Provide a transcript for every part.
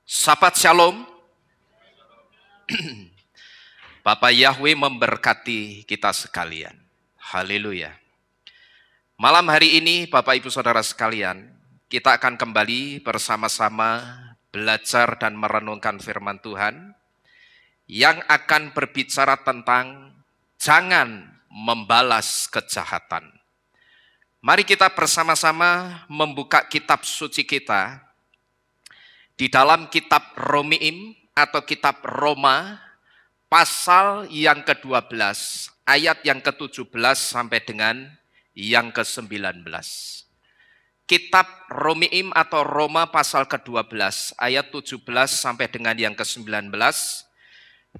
Sahabat Shalom, Bapak Yahweh memberkati kita sekalian. Haleluya. Malam hari ini Bapak Ibu Saudara sekalian, kita akan kembali bersama-sama belajar dan merenungkan firman Tuhan yang akan berbicara tentang jangan membalas kejahatan. Mari kita bersama-sama membuka kitab suci kita di dalam kitab Romiim atau kitab Roma, pasal yang ke-12, ayat yang ke-17 sampai dengan yang ke-19. Kitab Romiim atau Roma pasal ke-12, ayat 17 sampai dengan yang ke-19.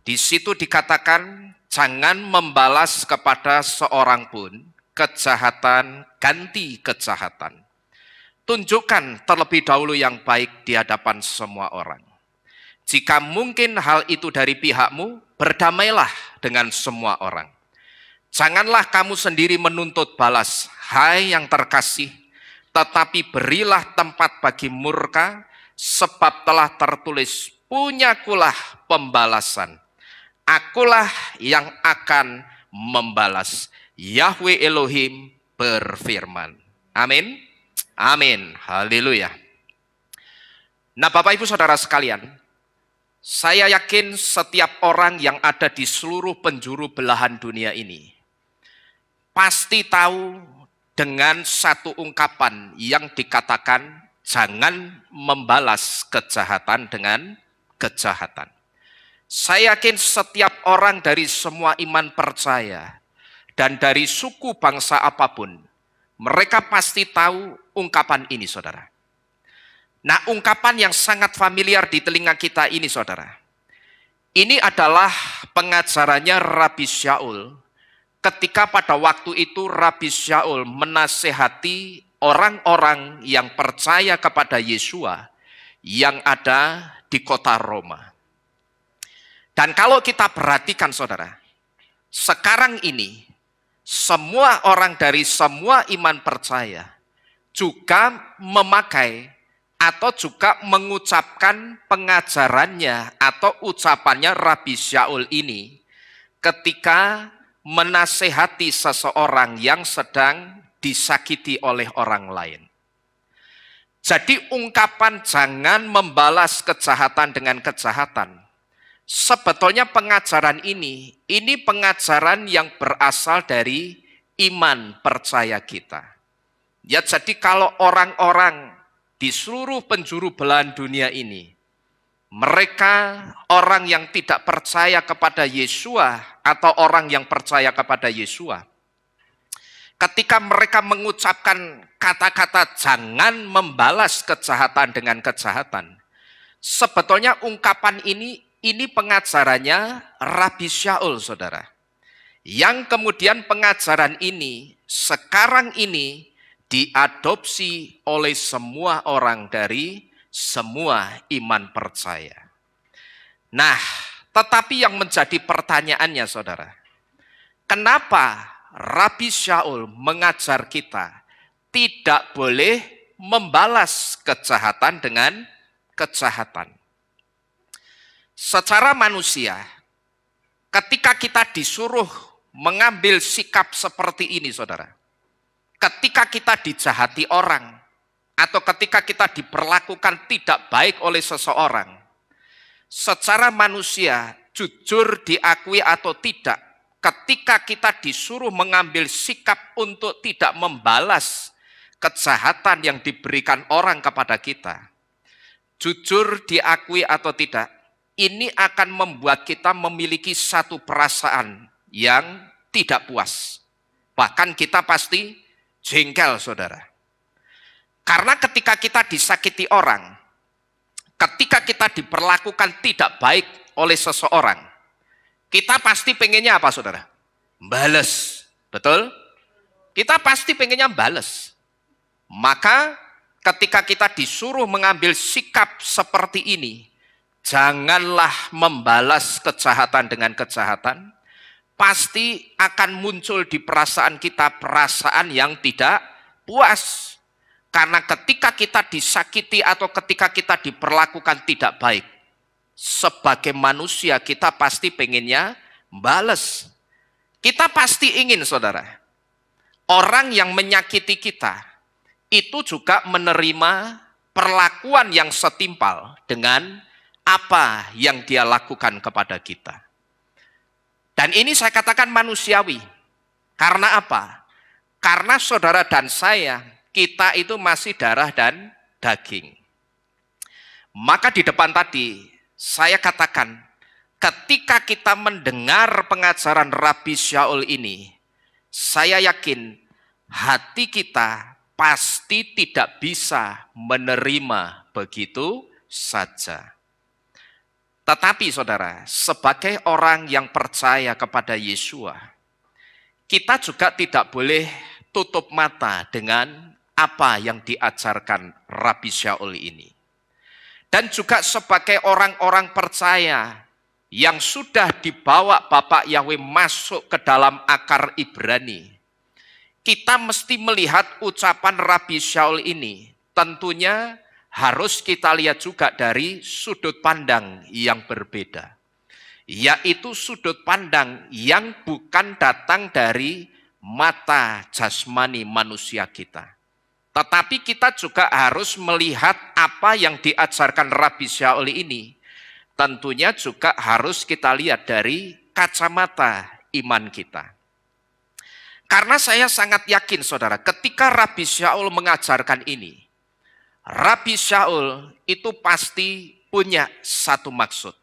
Di situ dikatakan, jangan membalas kepada seorang pun kejahatan ganti kejahatan. Tunjukkan terlebih dahulu yang baik di hadapan semua orang. Jika mungkin hal itu dari pihakmu, berdamailah dengan semua orang. Janganlah kamu sendiri menuntut balas, hai yang terkasih, tetapi berilah tempat bagi murka, sebab telah tertulis, punyakulah pembalasan. Akulah yang akan membalas. Yahweh Elohim berfirman. Amin. Amin, haleluya. Nah Bapak Ibu Saudara sekalian, saya yakin setiap orang yang ada di seluruh penjuru belahan dunia ini pasti tahu dengan satu ungkapan yang dikatakan jangan membalas kejahatan dengan kejahatan. Saya yakin setiap orang dari semua iman percaya dan dari suku bangsa apapun, mereka pasti tahu ungkapan ini, saudara. Nah, ungkapan yang sangat familiar di telinga kita ini, saudara. Ini adalah pengajarannya Rabi Shaul ketika pada waktu itu Rabi Shaul menasehati orang-orang yang percaya kepada Yesua yang ada di kota Roma. Dan kalau kita perhatikan, saudara, sekarang ini semua orang dari semua iman percaya juga memakai atau juga mengucapkan pengajarannya atau ucapannya Rabi Shaul ini ketika menasehati seseorang yang sedang disakiti oleh orang lain. Jadi ungkapan jangan membalas kejahatan dengan kejahatan, sebetulnya pengajaran ini pengajaran yang berasal dari iman percaya kita. Ya, jadi kalau orang-orang di seluruh penjuru belahan dunia ini, mereka orang yang tidak percaya kepada Yesua atau orang yang percaya kepada Yesua, ketika mereka mengucapkan kata-kata jangan membalas kejahatan dengan kejahatan, sebetulnya ungkapan ini pengajarannya Rabi Shaul, saudara. Yang kemudian pengajaran ini sekarang ini diadopsi oleh semua orang dari semua iman percaya. Nah, tetapi yang menjadi pertanyaannya, saudara, kenapa Rabi Shaul mengajar kita tidak boleh membalas kejahatan dengan kejahatan? Secara manusia, ketika kita disuruh mengambil sikap seperti ini, saudara, ketika kita dijahati orang, atau ketika kita diperlakukan tidak baik oleh seseorang, secara manusia, jujur diakui atau tidak, ketika kita disuruh mengambil sikap untuk tidak membalas kejahatan yang diberikan orang kepada kita, jujur diakui atau tidak, ini akan membuat kita memiliki satu perasaan yang tidak puas. Bahkan kita pasti jengkel, saudara. Karena ketika kita disakiti orang, ketika kita diperlakukan tidak baik oleh seseorang, kita pasti pengennya apa, saudara? Bales. Betul? Kita pasti pengennya bales. Maka ketika kita disuruh mengambil sikap seperti ini, janganlah membalas kejahatan dengan kejahatan, pasti akan muncul di perasaan kita perasaan yang tidak puas. Karena ketika kita disakiti atau ketika kita diperlakukan tidak baik, sebagai manusia kita pasti pengennya bales. Kita pasti ingin, saudara, orang yang menyakiti kita itu juga menerima perlakuan yang setimpal dengan apa yang dia lakukan kepada kita. Dan ini saya katakan manusiawi. Karena apa? Karena saudara dan saya, kita itu masih darah dan daging. Maka di depan tadi, saya katakan, ketika kita mendengar pengajaran Rabi Shaul ini, saya yakin hati kita pasti tidak bisa menerima begitu saja. Tetapi saudara, sebagai orang yang percaya kepada Yesua, kita juga tidak boleh tutup mata dengan apa yang diajarkan Rabi Shaul ini. Dan juga sebagai orang-orang percaya yang sudah dibawa Bapak Yahweh masuk ke dalam akar Ibrani, kita mesti melihat ucapan Rabi Shaul ini. Tentunya harus kita lihat juga dari sudut pandang yang berbeda. Yaitu sudut pandang yang bukan datang dari mata jasmani manusia kita. Tetapi kita juga harus melihat apa yang diajarkan Rabi Shaul ini. Tentunya juga harus kita lihat dari kacamata iman kita. Karena saya sangat yakin saudara, ketika Rabi Shaul mengajarkan ini, Rabi Shaul itu pasti punya satu maksud.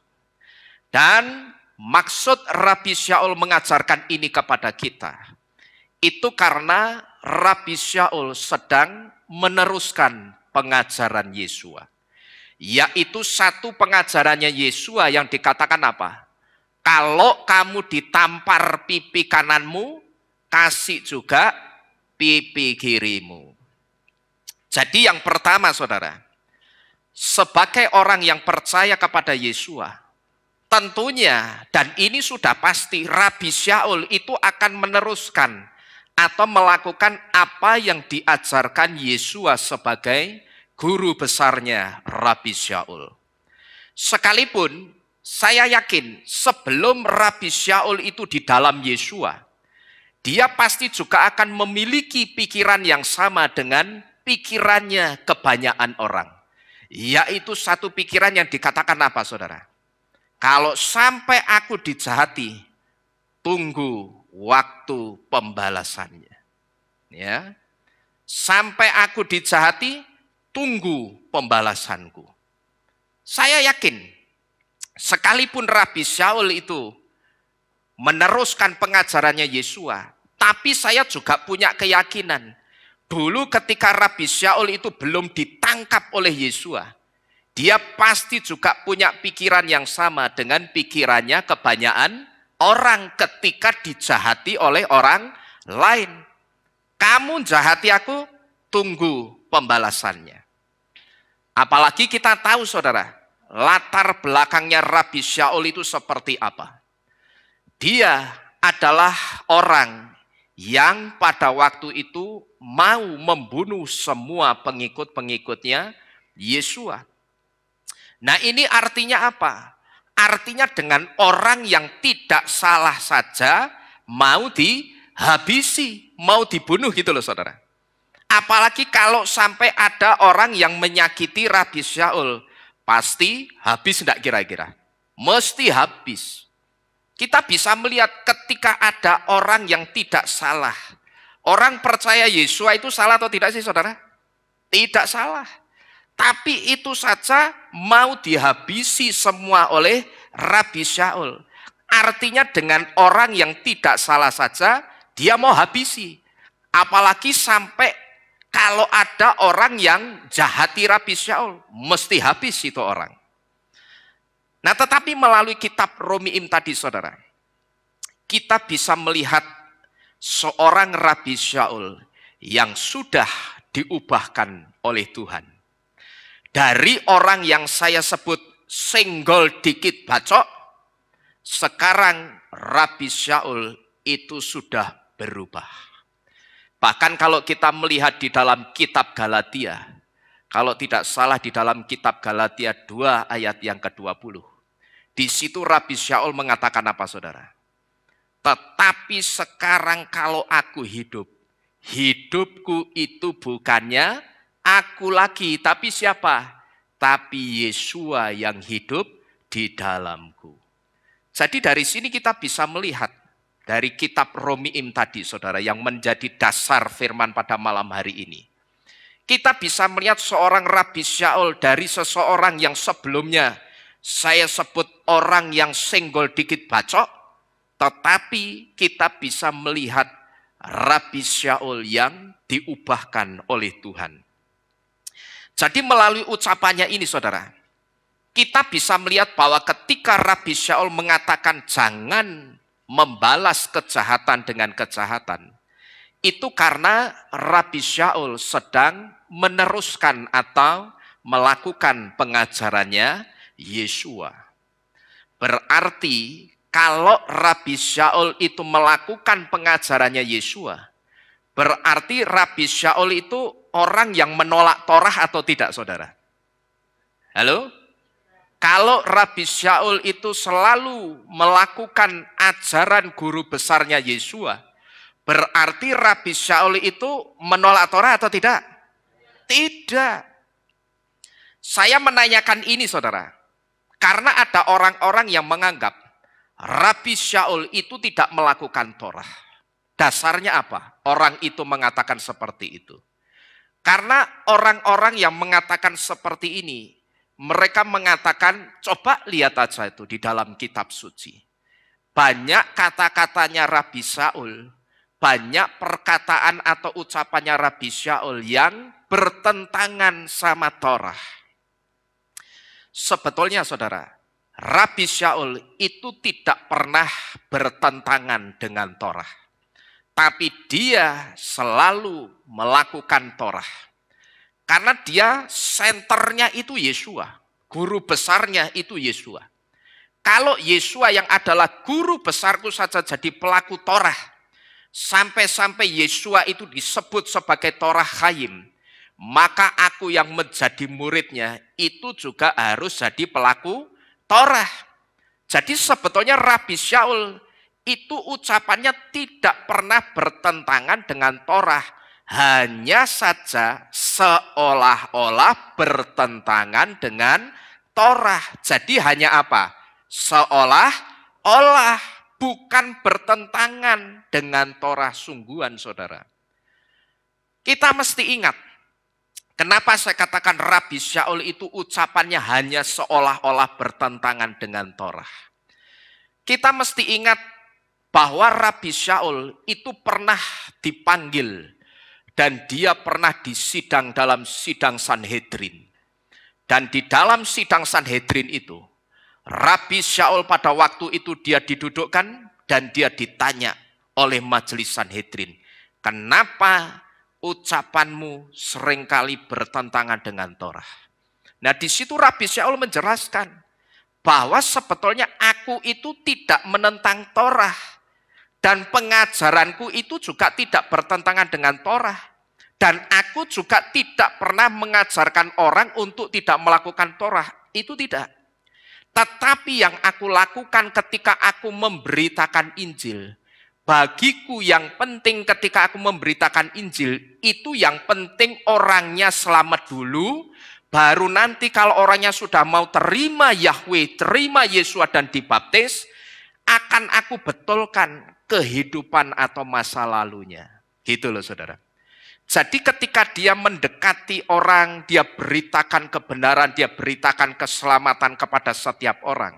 Dan maksud Rabi Shaul mengajarkan ini kepada kita, itu karena Rabi Shaul sedang meneruskan pengajaran Yesua. Yaitu satu pengajarannya Yesua yang dikatakan apa? Kalau kamu ditampar pipi kananmu, kasih juga pipi kirimu. Jadi yang pertama saudara, sebagai orang yang percaya kepada Yesua, tentunya, dan ini sudah pasti, Rabi Shaul itu akan meneruskan atau melakukan apa yang diajarkan Yesua sebagai guru besarnya Rabi Shaul. Sekalipun saya yakin sebelum Rabi Shaul itu di dalam Yesua, dia pasti juga akan memiliki pikiran yang sama dengan pikirannya kebanyakan orang. Yaitu satu pikiran yang dikatakan apa saudara? Kalau sampai aku dijahati, tunggu waktu pembalasannya. Ya. Sampai aku dijahati, tunggu pembalasanku. Saya yakin, sekalipun Rabi Shaul itu meneruskan pengajarannya Yesua, tapi saya juga punya keyakinan, dulu ketika Rabi Shaul itu belum ditangkap oleh Yesua, dia pasti juga punya pikiran yang sama dengan pikirannya kebanyakan orang ketika dijahati oleh orang lain. Kamu jahati aku, tunggu pembalasannya. Apalagi kita tahu saudara, latar belakangnya Rabi Shaul itu seperti apa. Dia adalah orang yang pada waktu itu mau membunuh semua pengikut-pengikutnya Yesua. Nah ini artinya apa? Artinya dengan orang yang tidak salah saja mau dihabisi, mau dibunuh gitu loh saudara. Apalagi kalau sampai ada orang yang menyakiti Rabi Shaul, pasti habis enggak kira-kira? Mesti habis. Kita bisa melihat ketika ada orang yang tidak salah. Orang percaya Yesua itu salah atau tidak sih saudara? Tidak salah. Tapi itu saja mau dihabisi semua oleh Rabi Shaul. Artinya dengan orang yang tidak salah saja, dia mau habisi. Apalagi sampai kalau ada orang yang jahati Rabi Shaul, mesti habis itu orang. Nah tetapi melalui kitab Romiim tadi saudara, kita bisa melihat seorang Rabi Shaul yang sudah diubahkan oleh Tuhan. Dari orang yang saya sebut senggol dikit bacok, sekarang Rabi Shaul itu sudah berubah. Bahkan kalau kita melihat di dalam kitab Galatia, kalau tidak salah di dalam kitab Galatia 2 ayat yang ke-20. Di situ Rabi Syaul mengatakan apa saudara? Tetapi sekarang kalau aku hidup, hidupku itu bukannya aku lagi, tapi siapa? Tapi Yesua yang hidup di dalamku. Jadi dari sini kita bisa melihat dari kitab Romiim tadi saudara yang menjadi dasar firman pada malam hari ini. Kita bisa melihat seorang Rabi Syaul dari seseorang yang sebelumnya saya sebut orang yang senggol dikit bacok, tetapi kita bisa melihat Rabi Syaul yang diubahkan oleh Tuhan. Jadi melalui ucapannya ini saudara, kita bisa melihat bahwa ketika Rabi Syaul mengatakan jangan membalas kejahatan dengan kejahatan, itu karena Rabi Syaul sedang meneruskan atau melakukan pengajarannya Yesua. Berarti kalau Rabi Syaul itu melakukan pengajarannya Yesua, berarti Rabi Syaul itu orang yang menolak Torah atau tidak saudara? Halo? Kalau Rabi Syaul itu selalu melakukan ajaran guru besarnya Yesua, berarti Rabi Syaul itu menolak Torah atau tidak? Tidak. Saya menanyakan ini saudara, karena ada orang-orang yang menganggap Rabi Syaul itu tidak melakukan Torah. Dasarnya apa? Orang itu mengatakan seperti itu. Karena orang-orang yang mengatakan seperti ini, mereka mengatakan, coba lihat aja itu di dalam kitab suci. Banyak kata-katanya Rabi Syaul, banyak perkataan atau ucapannya Rabi Syaul yang bertentangan sama Torah. Sebetulnya saudara, Rabi Syaul itu tidak pernah bertentangan dengan Torah. Tapi dia selalu melakukan Torah. Karena dia senternya itu Yesua. Guru besarnya itu Yesua. Kalau Yesua yang adalah guru besarku saja jadi pelaku Torah. Sampai-sampai Yesua itu disebut sebagai Torah Chaim. Maka aku yang menjadi muridnya itu juga harus jadi pelaku Torah. Jadi sebetulnya Rabi Syaul itu ucapannya tidak pernah bertentangan dengan Torah. Hanya saja seolah-olah bertentangan dengan Torah. Jadi hanya apa? Seolah-olah, bukan bertentangan dengan Torah sungguhan saudara. Kita mesti ingat, kenapa saya katakan Rabi Syaul itu ucapannya hanya seolah-olah bertentangan dengan Torah. Kita mesti ingat bahwa Rabi Syaul itu pernah dipanggil dan dia pernah disidang dalam sidang Sanhedrin. Dan di dalam sidang Sanhedrin itu, Rabi Syaul pada waktu itu dia didudukkan dan dia ditanya oleh majelis Sanhedrin, kenapa ucapanmu seringkali bertentangan dengan Torah? Nah di situ Rabi Syaul menjelaskan bahwa sebetulnya aku itu tidak menentang Torah. Dan pengajaranku itu juga tidak bertentangan dengan Torah. Dan aku juga tidak pernah mengajarkan orang untuk tidak melakukan Torah. Itu tidak. Tetapi yang aku lakukan ketika aku memberitakan Injil, bagiku yang penting ketika aku memberitakan Injil, itu yang penting orangnya selamat dulu, baru nanti kalau orangnya sudah mau terima Yahweh, terima Yesua dan dibaptis, akan aku betulkan kehidupan atau masa lalunya. Gitu loh saudara. Jadi ketika dia mendekati orang, dia beritakan kebenaran, dia beritakan keselamatan kepada setiap orang.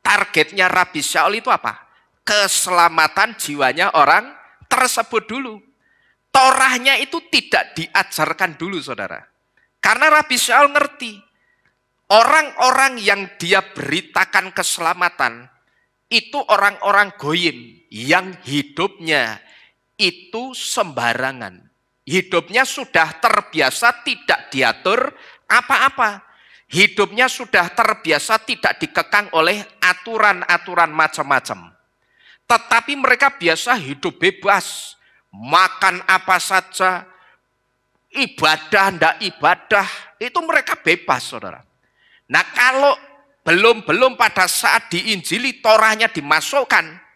Targetnya Rabi Syaul itu apa? Keselamatan jiwanya orang tersebut dulu. Torahnya itu tidak diajarkan dulu saudara. Karena Rabi Syaul ngerti, orang-orang yang dia beritakan keselamatan, itu orang-orang goyim yang hidupnya itu sembarangan. Hidupnya sudah terbiasa tidak diatur apa-apa. Hidupnya sudah terbiasa tidak dikekang oleh aturan-aturan macam-macam. Tetapi mereka biasa hidup bebas. makan apa saja, ibadah, ndak ibadah, itu mereka bebas, saudara. Nah kalau belum pada saat diinjili Torahnya dimasukkan,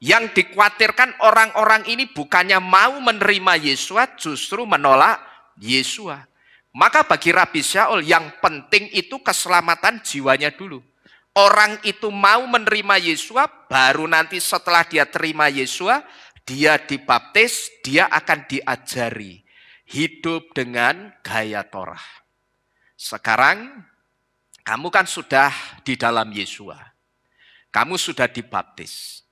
yang dikhawatirkan orang-orang ini bukannya mau menerima Yesua, justru menolak Yesua. Maka bagi Rabi Shaul yang penting itu keselamatan jiwanya dulu. Orang itu mau menerima Yesua, baru nanti setelah dia terima Yesua, dia dibaptis, dia akan diajari hidup dengan gaya Torah. Sekarang kamu kan sudah di dalam Yesua. Kamu sudah dibaptis.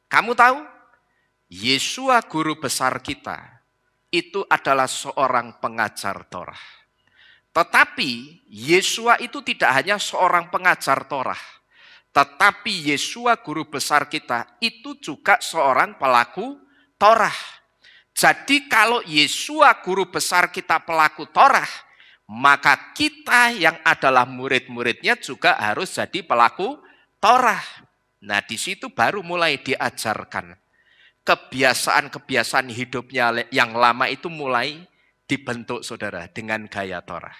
Kamu tahu, Yesua guru besar kita itu adalah seorang pengajar Torah. Tetapi Yesua itu tidak hanya seorang pengajar Torah. Tetapi Yesua guru besar kita itu juga seorang pelaku Torah. Jadi kalau Yesua guru besar kita pelaku Torah, maka kita yang adalah murid-muridnya juga harus jadi pelaku Torah. Nah di situ baru mulai diajarkan. Kebiasaan-kebiasaan hidupnya yang lama itu mulai dibentuk saudara dengan gaya Torah.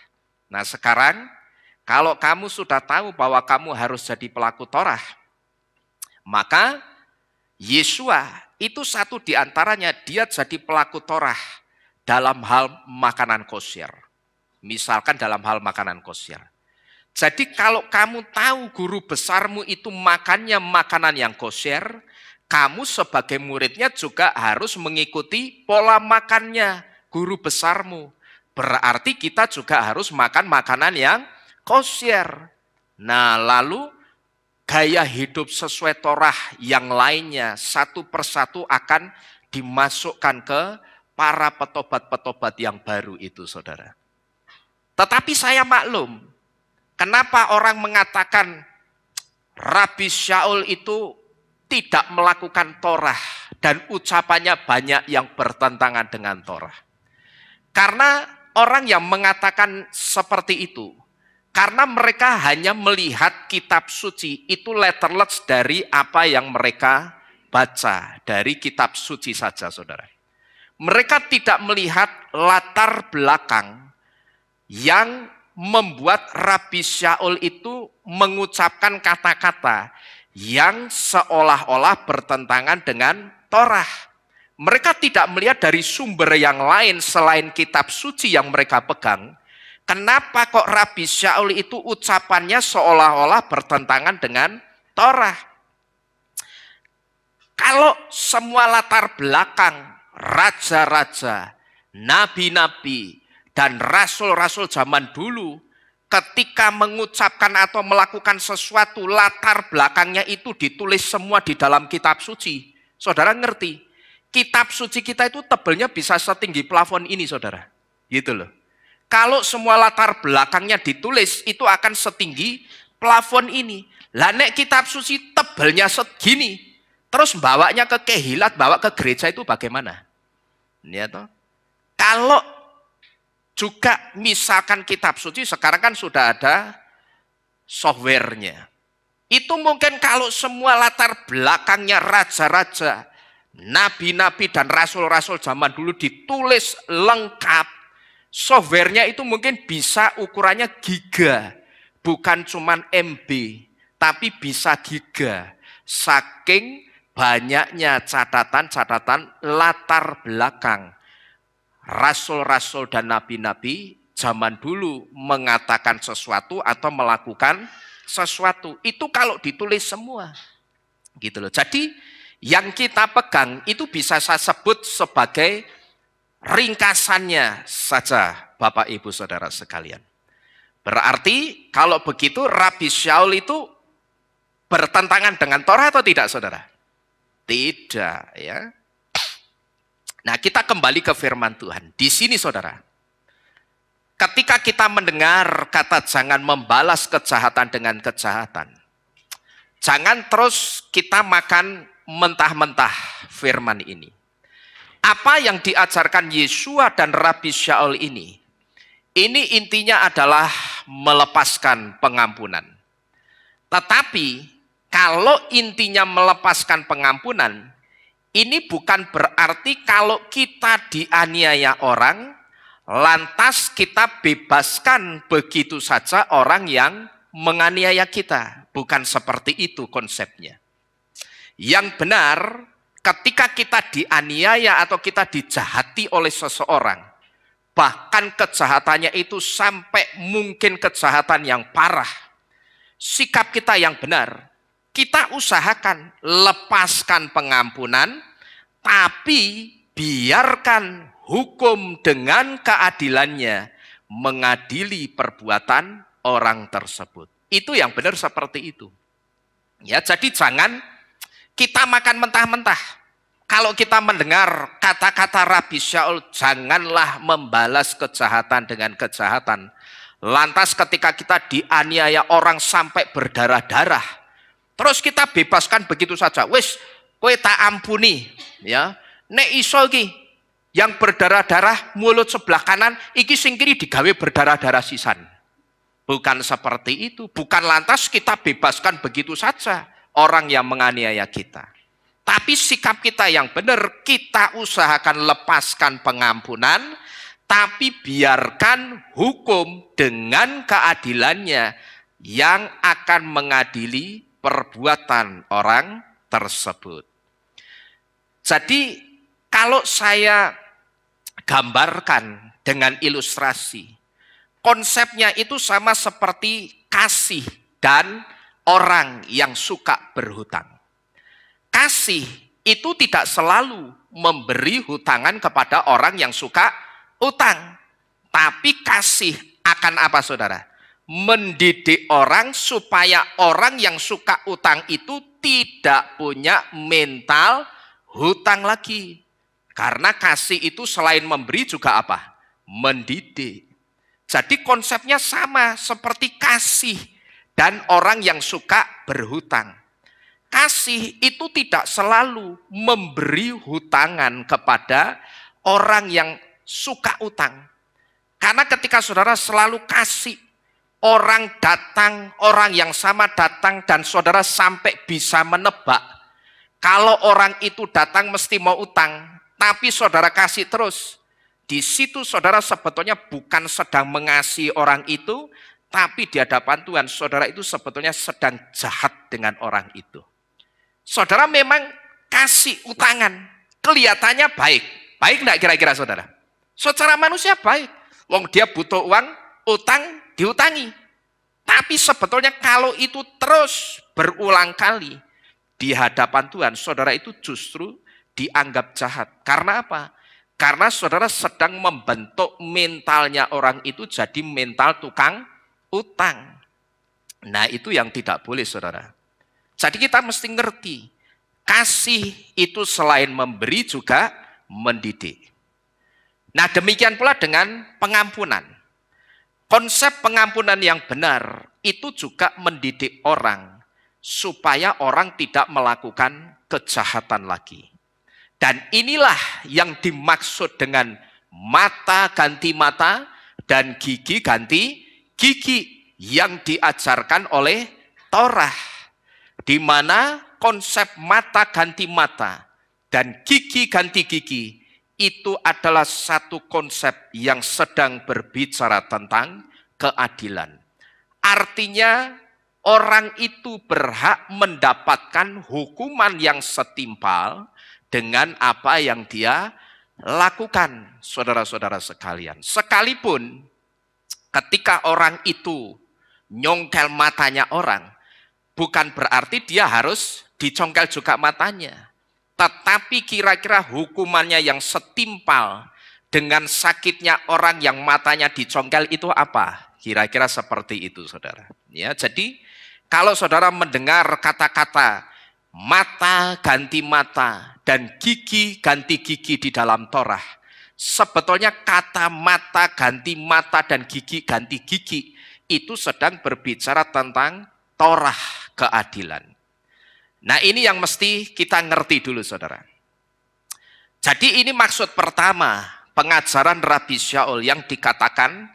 Nah sekarang kalau kamu sudah tahu bahwa kamu harus jadi pelaku Torah, maka Yesua itu satu di antaranya dia jadi pelaku Torah dalam hal makanan kosher. Misalkan dalam hal makanan kosher. Jadi kalau kamu tahu guru besarmu itu makannya makanan yang kosher, kamu sebagai muridnya juga harus mengikuti pola makannya guru besarmu. Berarti kita juga harus makan makanan yang kosher. Nah lalu gaya hidup sesuai Torah yang lainnya satu persatu akan dimasukkan ke para petobat-petobat yang baru itu saudara. Tetapi saya maklum, kenapa orang mengatakan Rabi Shaul itu tidak melakukan Torah dan ucapannya banyak yang bertentangan dengan Torah. Karena orang yang mengatakan seperti itu, karena mereka hanya melihat kitab suci, itu letterless dari apa yang mereka baca, dari kitab suci saja saudara. Mereka tidak melihat latar belakang yang membuat Rabi Shaul itu mengucapkan kata-kata yang seolah-olah bertentangan dengan Torah. Mereka tidak melihat dari sumber yang lain selain kitab suci yang mereka pegang. Kenapa kok Rabi Shaul itu ucapannya seolah-olah bertentangan dengan Torah? Kalau semua latar belakang raja-raja, nabi-nabi, dan rasul-rasul zaman dulu ketika mengucapkan atau melakukan sesuatu latar belakangnya itu ditulis semua di dalam kitab suci. Saudara ngerti? Kitab suci kita itu tebelnya bisa setinggi plafon ini saudara. Gitu loh. Kalau semua latar belakangnya ditulis itu akan setinggi plafon ini. Lah nek kitab suci tebelnya segini. Terus bawanya ke kehilat, bawa ke gereja itu bagaimana? Ya toh? Kalau juga misalkan kitab suci sekarang kan sudah ada softwarenya. Itu mungkin kalau semua latar belakangnya raja-raja, nabi-nabi dan rasul-rasul zaman dulu ditulis lengkap, softwarenya itu mungkin bisa ukurannya giga, bukan cuman MB, tapi bisa giga. Saking banyaknya catatan-catatan latar belakang rasul-rasul dan nabi-nabi zaman dulu mengatakan sesuatu atau melakukan sesuatu. Itu kalau ditulis semua. Gitu loh. Jadi yang kita pegang itu bisa saya sebut sebagai ringkasannya saja Bapak Ibu Saudara sekalian. Berarti kalau begitu Rabi Shaul itu bertentangan dengan Torah atau tidak saudara? Tidak ya. Nah, kita kembali ke firman Tuhan. Di sini saudara, ketika kita mendengar kata jangan membalas kejahatan dengan kejahatan, jangan terus kita makan mentah-mentah firman ini. Apa yang diajarkan Yesua dan Rabi Shaul ini intinya adalah melepaskan pengampunan. Tetapi kalau intinya melepaskan pengampunan, ini bukan berarti kalau kita dianiaya orang, lantas kita bebaskan begitu saja orang yang menganiaya kita. Bukan seperti itu konsepnya. Yang benar, ketika kita dianiaya atau kita dijahati oleh seseorang, bahkan kejahatannya itu sampai mungkin kejahatan yang parah, sikap kita yang benar, kita usahakan lepaskan pengampunan, tapi biarkan hukum dengan keadilannya mengadili perbuatan orang tersebut. Itu yang benar seperti itu. Ya, jadi jangan kita makan mentah-mentah. Kalau kita mendengar kata-kata Rabi Shaul, janganlah membalas kejahatan dengan kejahatan. Lantas ketika kita dianiaya orang sampai berdarah-darah, terus kita bebaskan begitu saja. Wis, kowe tak ampuni, ya. Nek iso iki yang berdarah-darah mulut sebelah kanan, iki sing kiri digawe berdarah-darah sisan. Bukan seperti itu. Bukan lantas kita bebaskan begitu saja orang yang menganiaya kita. Tapi sikap kita yang benar, kita usahakan lepaskan pengampunan, tapi biarkan hukum dengan keadilannya yang akan mengadili perbuatan orang tersebut. Jadi kalau saya gambarkan dengan ilustrasi, konsepnya itu sama seperti kasih dan orang yang suka berhutang. Kasih itu tidak selalu memberi hutangan kepada orang yang suka utang. Tapi kasih akan apa, saudara? Mendidik orang supaya orang yang suka utang itu tidak punya mental hutang lagi. Karena kasih itu selain memberi juga apa? Mendidik. Jadi konsepnya sama seperti kasih dan orang yang suka berhutang. Kasih itu tidak selalu memberi hutangan kepada orang yang suka utang. Karena ketika saudara selalu kasih, orang datang, orang yang sama datang, dan saudara sampai bisa menebak. Kalau orang itu datang mesti mau utang, tapi saudara kasih terus. Di situ saudara sebetulnya bukan sedang mengasihi orang itu, tapi di hadapan Tuhan saudara itu sebetulnya sedang jahat dengan orang itu. Saudara memang kasih utangan, kelihatannya baik. Baik enggak kira-kira saudara? Secara manusia baik. Wong dia butuh uang, utang, diutangi. Tapi sebetulnya kalau itu terus berulang kali di hadapan Tuhan, saudara itu justru dianggap jahat. Karena apa? Karena saudara sedang membentuk mentalnya orang itu jadi mental tukang utang. Nah, itu yang tidak boleh, saudara. Jadi kita mesti ngerti, kasih itu selain memberi juga mendidik. Nah, demikian pula dengan pengampunan. Konsep pengampunan yang benar itu juga mendidik orang supaya orang tidak melakukan kejahatan lagi. Dan inilah yang dimaksud dengan mata ganti mata dan gigi ganti gigi yang diajarkan oleh Torah. Di mana konsep mata ganti mata dan gigi ganti gigi itu adalah satu konsep yang sedang berbicara tentang keadilan. Artinya orang itu berhak mendapatkan hukuman yang setimpal dengan apa yang dia lakukan, saudara-saudara sekalian. Sekalipun ketika orang itu nyongkel matanya orang, bukan berarti dia harus dicongkel juga matanya. Tetapi kira-kira hukumannya yang setimpal dengan sakitnya orang yang matanya dicongkel itu apa? Kira-kira seperti itu, saudara. Ya, jadi kalau saudara mendengar kata-kata mata ganti mata dan gigi ganti gigi di dalam Torah, sebetulnya kata mata ganti mata dan gigi ganti gigi itu sedang berbicara tentang Torah keadilan. Nah, ini yang mesti kita ngerti dulu, saudara. Jadi ini maksud pertama pengajaran Rabi Shaul yang dikatakan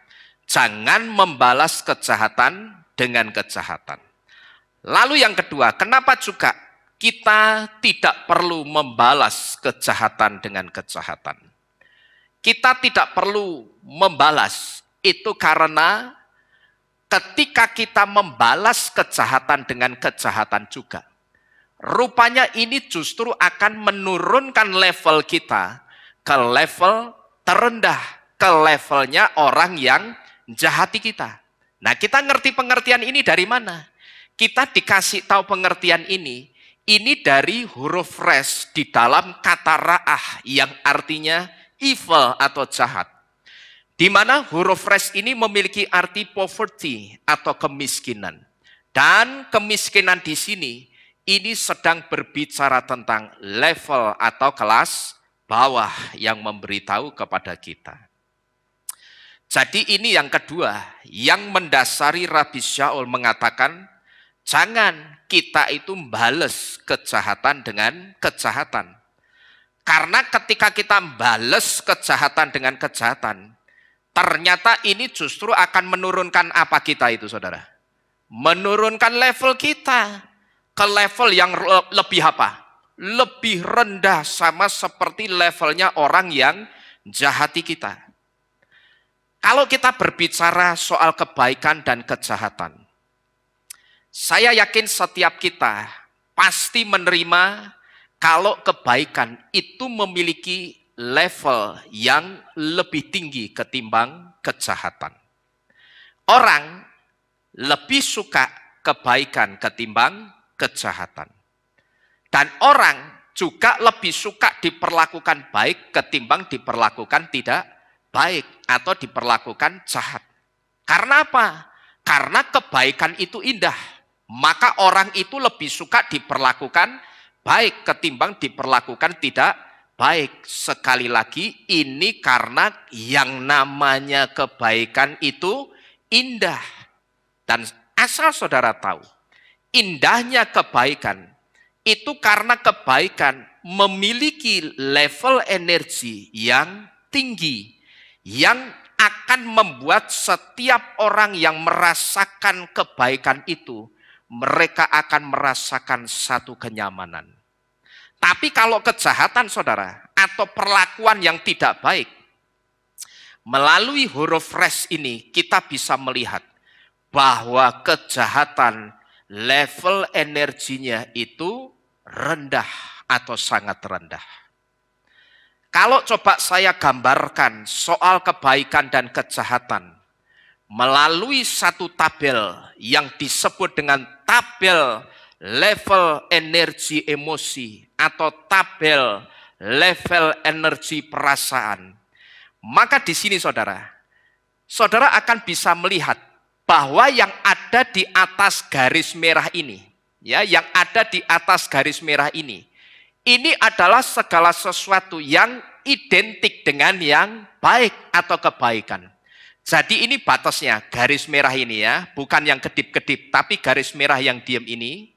jangan membalas kejahatan dengan kejahatan. Lalu yang kedua, kenapa juga kita tidak perlu membalas kejahatan dengan kejahatan. Kita tidak perlu membalas, itu karena ketika kita membalas kejahatan dengan kejahatan juga, rupanya ini justru akan menurunkan level kita ke level terendah, ke levelnya orang yang jahati kita. Nah, kita ngerti pengertian ini dari mana? Kita dikasih tahu pengertian ini dari huruf res di dalam kata ra'ah yang artinya evil atau jahat. Di mana huruf res ini memiliki arti poverty atau kemiskinan. Dan kemiskinan di sini ini sedang berbicara tentang level atau kelas bawah yang memberitahu kepada kita. Jadi ini yang kedua yang mendasari Rabi Shaul mengatakan jangan kita itu bales kejahatan dengan kejahatan. Karena ketika kita bales kejahatan dengan kejahatan, ternyata ini justru akan menurunkan apa kita itu, saudara? Menurunkan level kita ke level yang lebih apa? Lebih rendah, sama seperti levelnya orang yang jahati kita. Kalau kita berbicara soal kebaikan dan kejahatan, saya yakin setiap kita pasti menerima kalau kebaikan itu memiliki level yang lebih tinggi ketimbang kejahatan. Orang lebih suka kebaikan ketimbang kejahatan. Dan orang juga lebih suka diperlakukan baik ketimbang diperlakukan tidak baik atau diperlakukan jahat. Karena apa? Karena kebaikan itu indah. Maka orang itu lebih suka diperlakukan baik ketimbang diperlakukan tidak baik. Sekali lagi, ini karena yang namanya kebaikan itu indah. Dan asal saudara tahu, indahnya kebaikan itu karena kebaikan memiliki level energi yang tinggi, yang akan membuat setiap orang yang merasakan kebaikan itu, mereka akan merasakan satu kenyamanan. Tapi kalau kejahatan, saudara, atau perlakuan yang tidak baik, melalui huruf res ini kita bisa melihat bahwa kejahatan level energinya itu rendah atau sangat rendah. Kalau coba saya gambarkan soal kebaikan dan kejahatan melalui satu tabel yang disebut dengan tabel level energi emosi atau tabel level energi perasaan, maka di sini saudara akan bisa melihat bahwa yang ada di atas garis merah ini, ya, yang ada di atas garis merah ini adalah segala sesuatu yang identik dengan yang baik atau kebaikan. Jadi ini batasnya, garis merah ini ya, bukan yang kedip-kedip, tapi garis merah yang diam ini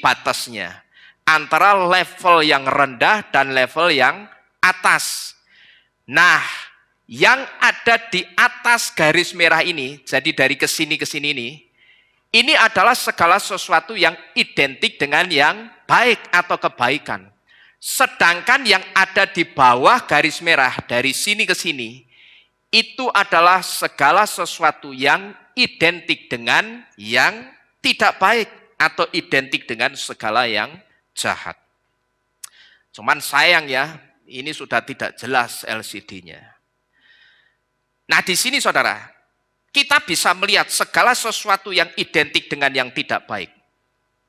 batasnya antara level yang rendah dan level yang atas. Nah, yang ada di atas garis merah ini, jadi dari kesini ke sini ini adalah segala sesuatu yang identik dengan yang baik atau kebaikan. Sedangkan yang ada di bawah garis merah, dari sini ke sini, itu adalah segala sesuatu yang identik dengan yang tidak baik atau identik dengan segala yang jahat. Cuman sayang ya, ini sudah tidak jelas LCD-nya. Nah, di sini saudara, kita bisa melihat segala sesuatu yang identik dengan yang tidak baik.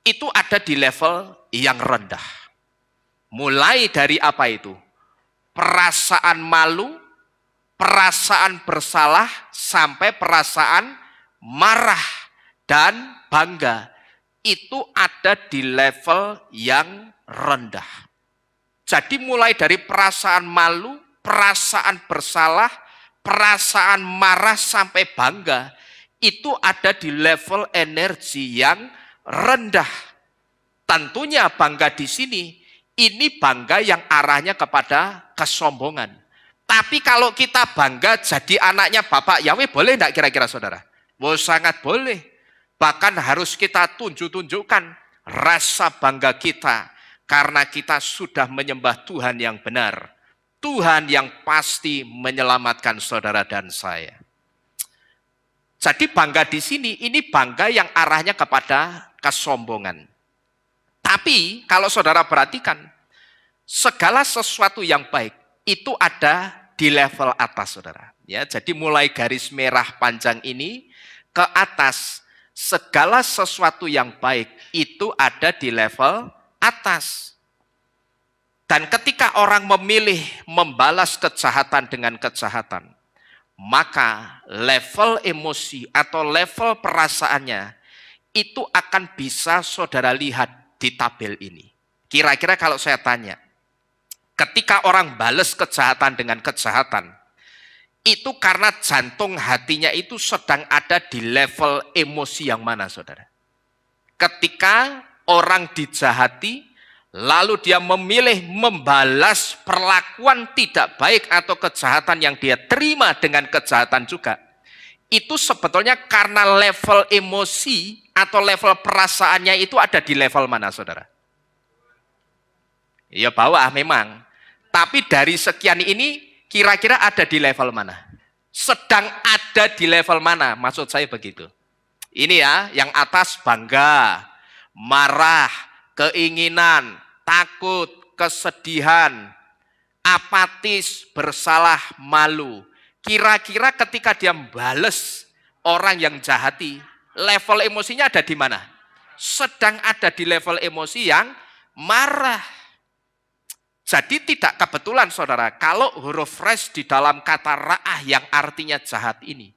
Itu ada di level yang rendah. Mulai dari apa itu? Perasaan malu, perasaan bersalah, sampai perasaan marah dan bangga. Itu ada di level yang rendah. Jadi mulai dari perasaan malu, perasaan bersalah, perasaan marah sampai bangga, itu ada di level energi yang rendah. Tentunya bangga di sini, ini bangga yang arahnya kepada kesombongan. Tapi kalau kita bangga jadi anaknya Bapak Yahweh, boleh enggak kira-kira saudara? Oh, sangat boleh. Bahkan harus kita tunjukkan rasa bangga kita karena kita sudah menyembah Tuhan yang benar. Tuhan yang pasti menyelamatkan saudara dan saya. Jadi bangga di sini, ini bangga yang arahnya kepada kesombongan. Tapi kalau saudara perhatikan, segala sesuatu yang baik itu ada di level atas, saudara. Ya, jadi mulai garis merah panjang ini ke atas, segala sesuatu yang baik itu ada di level atas. Dan ketika orang memilih membalas kejahatan dengan kejahatan, maka level emosi atau level perasaannya itu akan bisa saudara lihat di tabel ini. Kira-kira kalau saya tanya, ketika orang balas kejahatan dengan kejahatan, itu karena jantung hatinya itu sedang ada di level emosi yang mana, saudara? Ketika orang dijahati, lalu dia memilih membalas perlakuan tidak baik atau kejahatan yang dia terima dengan kejahatan juga. Itu sebetulnya karena level emosi atau level perasaannya itu ada di level mana, saudara? Ya bawah memang. Tapi dari sekian ini kira-kira ada di level mana? Sedang ada di level mana? Maksud saya begitu. Ini ya, yang atas bangga, marah, keinginan, takut, kesedihan, apatis, bersalah, malu. Kira-kira ketika dia bales orang yang jahati, level emosinya ada di mana? Sedang ada di level emosi yang marah. Jadi tidak kebetulan, saudara, kalau huruf res di dalam kata ra'ah yang artinya jahat ini.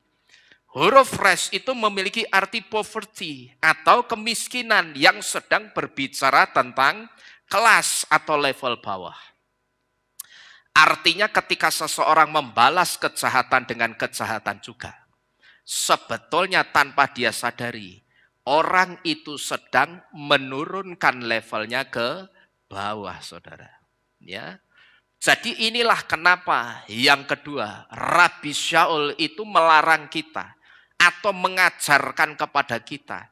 Huruf res itu memiliki arti poverty atau kemiskinan yang sedang berbicara tentang kelas atau level bawah. Artinya ketika seseorang membalas kejahatan dengan kejahatan juga, sebetulnya tanpa dia sadari, orang itu sedang menurunkan levelnya ke bawah, saudara. Ya. Jadi inilah kenapa yang kedua, Rabi Shaul itu melarang kita atau mengajarkan kepada kita,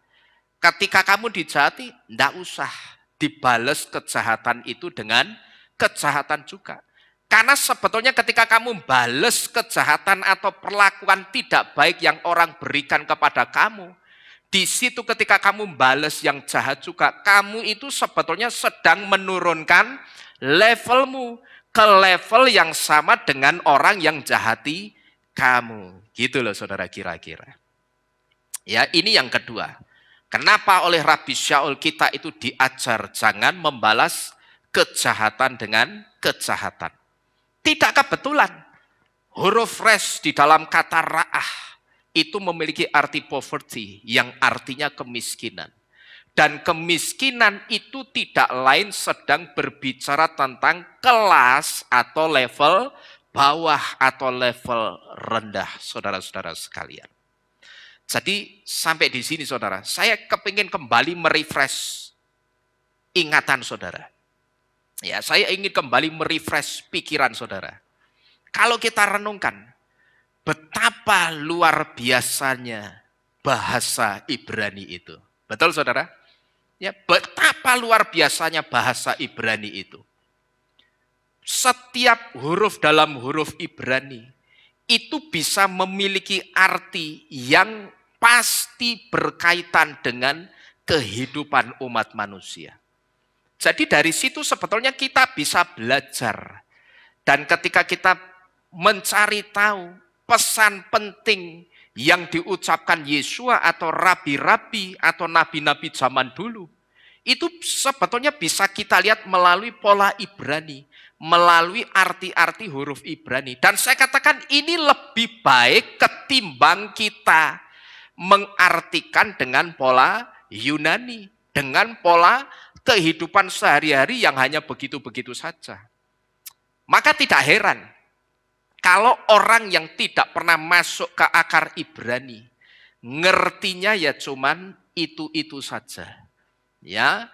ketika kamu dijahati, tidak usah dibales kejahatan itu dengan kejahatan juga. Karena sebetulnya ketika kamu bales kejahatan atau perlakuan tidak baik yang orang berikan kepada kamu, di situ ketika kamu bales yang jahat juga, kamu itu sebetulnya sedang menurunkan levelmu ke level yang sama dengan orang yang jahati kamu. Gitu loh, saudara, kira-kira. Ya, ini yang kedua. Kenapa oleh Rabi Shaul kita itu diajar jangan membalas kejahatan dengan kejahatan. Tidak kebetulan. Huruf res di dalam kata ra'ah itu memiliki arti poverty yang artinya kemiskinan. Dan kemiskinan itu tidak lain sedang berbicara tentang kelas atau level bawah atau level rendah, saudara-saudara sekalian. Jadi sampai di sini, saudara, saya kepingin kembali merefresh ingatan saudara. Ya, saya ingin kembali merefresh pikiran saudara. Kalau kita renungkan, betapa luar biasanya bahasa Ibrani itu. Betul, saudara? Ya, betapa luar biasanya bahasa Ibrani itu. Setiap huruf dalam huruf Ibrani itu bisa memiliki arti yang pasti berkaitan dengan kehidupan umat manusia. Jadi dari situ sebetulnya kita bisa belajar. Dan ketika kita mencari tahu pesan penting yang diucapkan Yesua atau rabi-rabi atau nabi-nabi zaman dulu, itu sebetulnya bisa kita lihat melalui pola Ibrani, melalui arti-arti huruf Ibrani. Dan saya katakan ini lebih baik ketimbang kita mengartikan dengan pola Yunani, dengan pola kehidupan sehari-hari yang hanya begitu-begitu saja. Maka tidak heran kalau orang yang tidak pernah masuk ke akar Ibrani, ngertinya ya cuman itu-itu saja. Ya,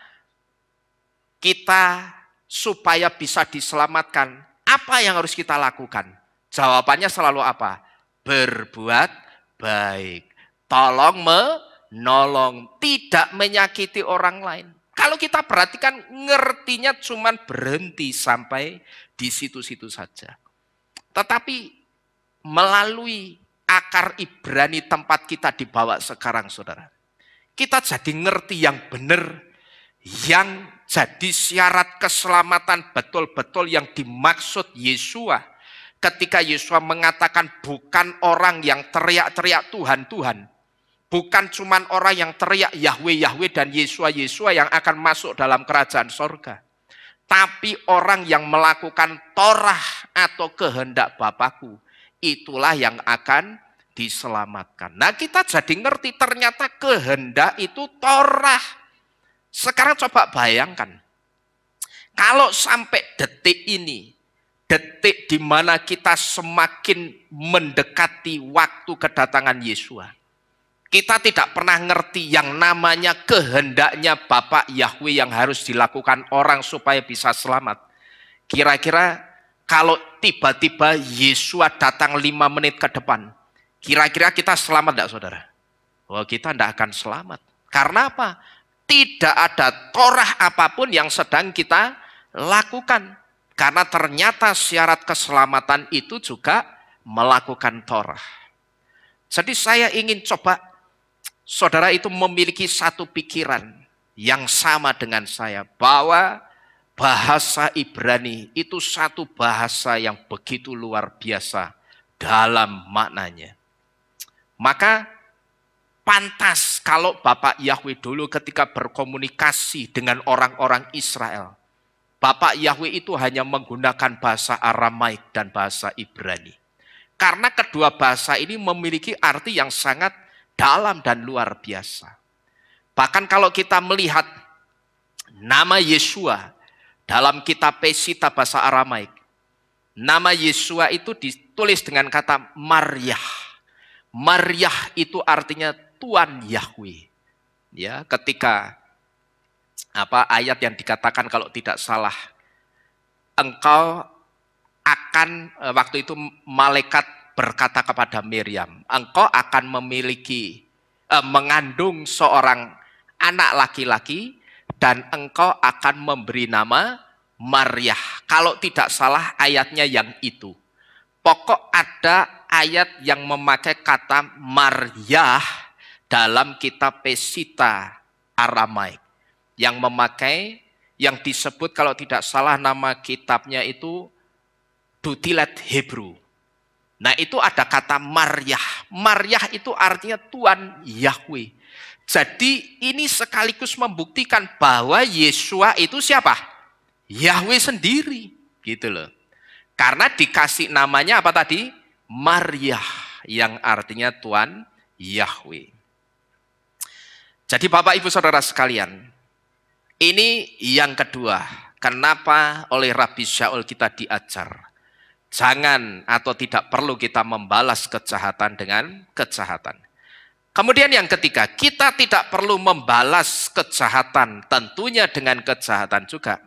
kita supaya bisa diselamatkan, apa yang harus kita lakukan? Jawabannya selalu apa? Berbuat baik. Tolong menolong, tidak menyakiti orang lain. Kalau kita perhatikan ngertinya cuman berhenti sampai di situ-situ saja. Tetapi melalui akar Ibrani tempat kita dibawa sekarang, saudara, kita jadi ngerti yang benar, yang jadi syarat keselamatan betul-betul yang dimaksud Yesua. Ketika Yesua mengatakan bukan orang yang teriak-teriak Tuhan, Tuhan. Bukan cuman orang yang teriak Yahweh, Yahweh dan Yesua, Yesua yang akan masuk dalam kerajaan sorga. Tapi orang yang melakukan Torah atau kehendak Bapakku, itulah yang akan diselamatkan. Nah, kita jadi ngerti ternyata kehendak itu Torah. Sekarang coba bayangkan, kalau sampai detik ini, detik di mana kita semakin mendekati waktu kedatangan Yesua, kita tidak pernah ngerti yang namanya kehendaknya Bapak Yahweh yang harus dilakukan orang supaya bisa selamat. Kira-kira kalau tiba-tiba Yesua datang 5 menit ke depan, kira-kira kita selamat tidak, saudara? Oh, kita tidak akan selamat. Karena apa? Tidak ada Torah apapun yang sedang kita lakukan. Karena ternyata syarat keselamatan itu juga melakukan Torah. Jadi saya ingin coba saudara itu memiliki satu pikiran yang sama dengan saya, bahwa bahasa Ibrani itu satu bahasa yang begitu luar biasa dalam maknanya. Maka pantas kalau Bapak Yahweh dulu ketika berkomunikasi dengan orang-orang Israel, Bapak Yahweh itu hanya menggunakan bahasa Aramaik dan bahasa Ibrani. Karena kedua bahasa ini memiliki arti yang sangat dalam dan luar biasa. Bahkan kalau kita melihat nama Yesua dalam kitab Pesita bahasa Aramaik, nama Yesua itu ditulis dengan kata Maryah. Maryah itu artinya Tuhan Yahweh. Ya, ketika ayat yang dikatakan kalau tidak salah, engkau akan, waktu itu malaikat berkata kepada Miriam, engkau akan mengandung seorang anak laki-laki dan engkau akan memberi nama Maryah. Kalau tidak salah ayatnya yang itu. Pokok ada ayat yang memakai kata Maryah dalam kitab Pesita Aramaik. Yang disebut kalau tidak salah nama kitabnya itu Dutilet Hebrew. Nah, itu ada kata Maryah. Maryah itu artinya Tuhan Yahweh. Jadi ini sekaligus membuktikan bahwa Yesua itu siapa? Yahweh sendiri, gitu loh. Karena dikasih namanya apa tadi? Maryah, yang artinya Tuhan Yahweh. Jadi Bapak Ibu Saudara sekalian, ini yang kedua. Kenapa oleh Rabi Shaul kita diajar? Jangan atau tidak perlu kita membalas kejahatan dengan kejahatan. Kemudian yang ketiga, kita tidak perlu membalas kejahatan tentunya dengan kejahatan juga.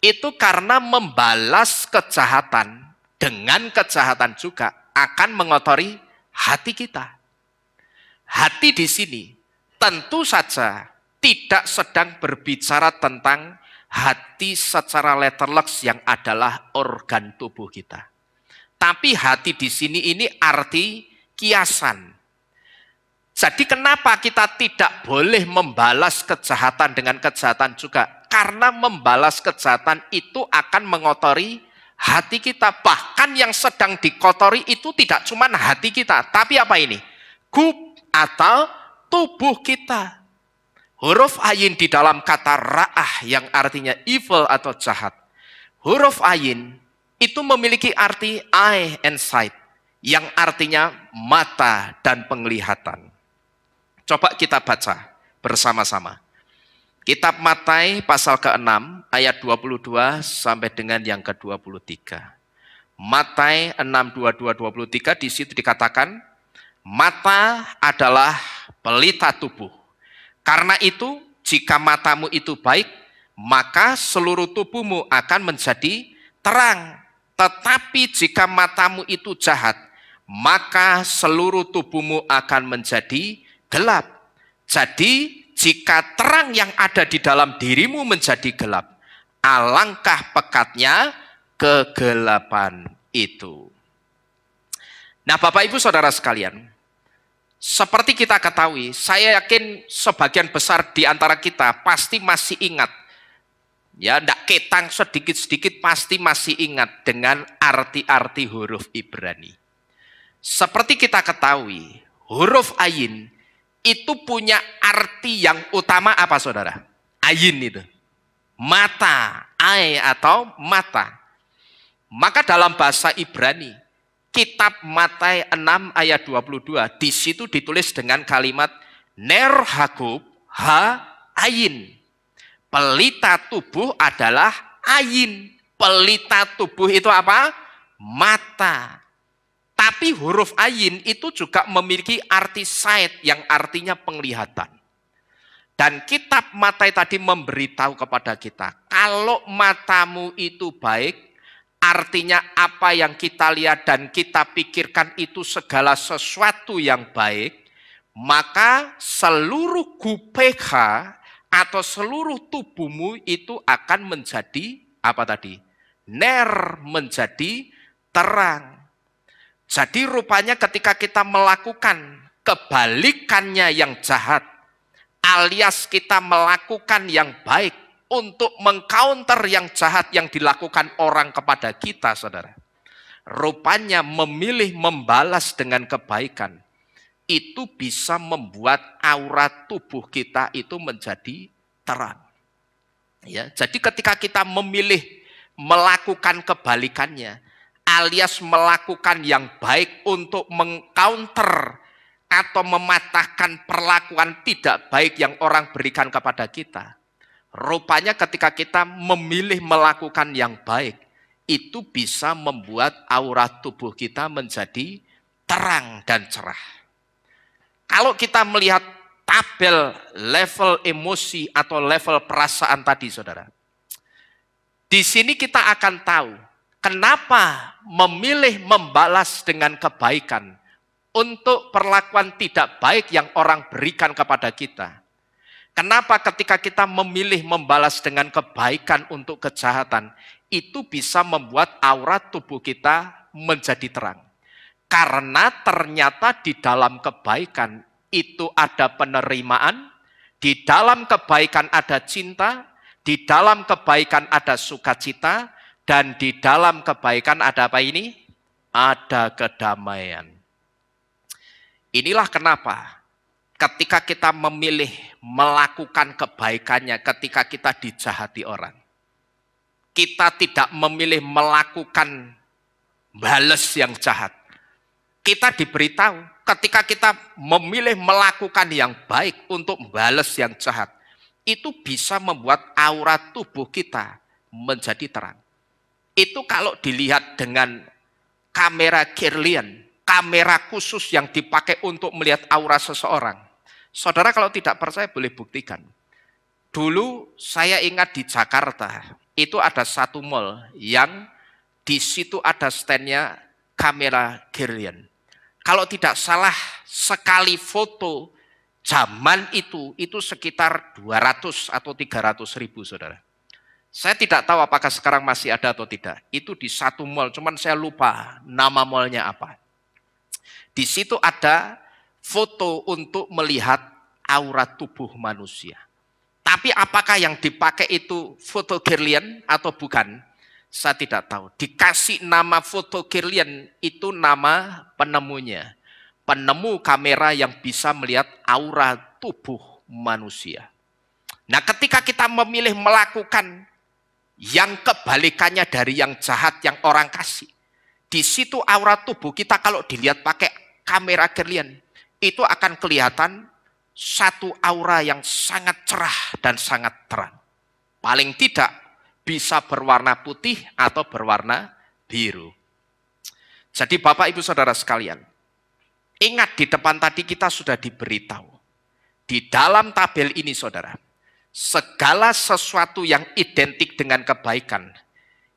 Itu karena membalas kejahatan dengan kejahatan juga akan mengotori hati kita. Hati di sini tentu saja tidak sedang berbicara tentang hati secara letterleks yang adalah organ tubuh kita. Tapi hati di sini ini arti kiasan. Jadi kenapa kita tidak boleh membalas kejahatan dengan kejahatan juga? Karena membalas kejahatan itu akan mengotori hati kita. Bahkan yang sedang dikotori itu tidak cuma hati kita, tapi apa ini? Gub atau tubuh kita. Huruf ayin di dalam kata ra'ah yang artinya evil atau jahat. Huruf ayin itu memiliki arti eye and sight yang artinya mata dan penglihatan. Coba kita baca bersama-sama. Kitab Matai pasal ke-6 ayat 22 sampai dengan yang ke-23. Matai 6:22-23 di situ dikatakan, mata adalah pelita tubuh. Karena itu, jika matamu itu baik, maka seluruh tubuhmu akan menjadi terang. Tetapi jika matamu itu jahat, maka seluruh tubuhmu akan menjadi gelap. Jadi, jika terang yang ada di dalam dirimu menjadi gelap, alangkah pekatnya kegelapan itu. Nah, Bapak Ibu Saudara sekalian, seperti kita ketahui, saya yakin sebagian besar di antara kita pasti masih ingat, ya, ndak ketang sedikit-sedikit pasti masih ingat dengan arti-arti huruf Ibrani. Seperti kita ketahui, huruf ayin itu punya arti yang utama apa, saudara? Ayin itu mata, ai atau mata. Maka dalam bahasa Ibrani, kitab Matai 6 ayat 22, di situ ditulis dengan kalimat ner hakub ha ayin. Pelita tubuh adalah ayin. Pelita tubuh itu apa? Mata. Tapi huruf ayin itu juga memiliki arti said yang artinya penglihatan. Dan kitab Matai tadi memberitahu kepada kita, kalau matamu itu baik, artinya apa yang kita lihat dan kita pikirkan itu segala sesuatu yang baik, maka seluruh gupeka atau seluruh tubuhmu itu akan menjadi apa tadi? Ner, menjadi terang. Jadi rupanya ketika kita melakukan kebalikannya yang jahat, alias kita melakukan yang baik untuk mengcounter yang jahat yang dilakukan orang kepada kita, saudara. Rupanya memilih membalas dengan kebaikan, itu bisa membuat aura tubuh kita itu menjadi terang. Ya, jadi ketika kita memilih melakukan kebalikannya, alias melakukan yang baik untuk mengcounter atau mematahkan perlakuan tidak baik yang orang berikan kepada kita. Rupanya ketika kita memilih melakukan yang baik, itu bisa membuat aura tubuh kita menjadi terang dan cerah. Kalau kita melihat tabel level emosi atau level perasaan tadi, saudara, di sini kita akan tahu kenapa memilih membalas dengan kebaikan untuk perlakuan tidak baik yang orang berikan kepada kita. Kenapa ketika kita memilih membalas dengan kebaikan untuk kejahatan, itu bisa membuat aura tubuh kita menjadi terang. Karena ternyata di dalam kebaikan itu ada penerimaan, di dalam kebaikan ada cinta, di dalam kebaikan ada sukacita, dan di dalam kebaikan ada apa ini? Ada kedamaian. Inilah kenapa ketika kita memilih melakukan kebaikannya ketika kita dijahati orang, kita tidak memilih melakukan balas yang jahat. Kita diberitahu ketika kita memilih melakukan yang baik untuk balas yang jahat, itu bisa membuat aura tubuh kita menjadi terang. Itu kalau dilihat dengan kamera Kirlian, kamera khusus yang dipakai untuk melihat aura seseorang. Saudara kalau tidak percaya boleh buktikan. Dulu saya ingat di Jakarta, itu ada satu mall yang di situ ada standnya kamera Kirlian. Kalau tidak salah sekali foto zaman itu sekitar 200 atau 300 ribu, saudara. Saya tidak tahu apakah sekarang masih ada atau tidak. Itu di satu mall, cuman saya lupa nama mallnya apa. Di situ ada foto untuk melihat aura tubuh manusia. Tapi apakah yang dipakai itu foto Kirlian atau bukan? Saya tidak tahu. Dikasih nama foto Kirlian itu nama penemunya. Penemu kamera yang bisa melihat aura tubuh manusia. Nah, ketika kita memilih melakukan yang kebalikannya dari yang jahat yang orang kasih, di situ aura tubuh kita kalau dilihat pakai kamera Kirlian, itu akan kelihatan satu aura yang sangat cerah dan sangat terang. Paling tidak bisa berwarna putih atau berwarna biru. Jadi Bapak Ibu Saudara sekalian, ingat di depan tadi kita sudah diberitahu. Di dalam tabel ini saudara, segala sesuatu yang identik dengan kebaikan,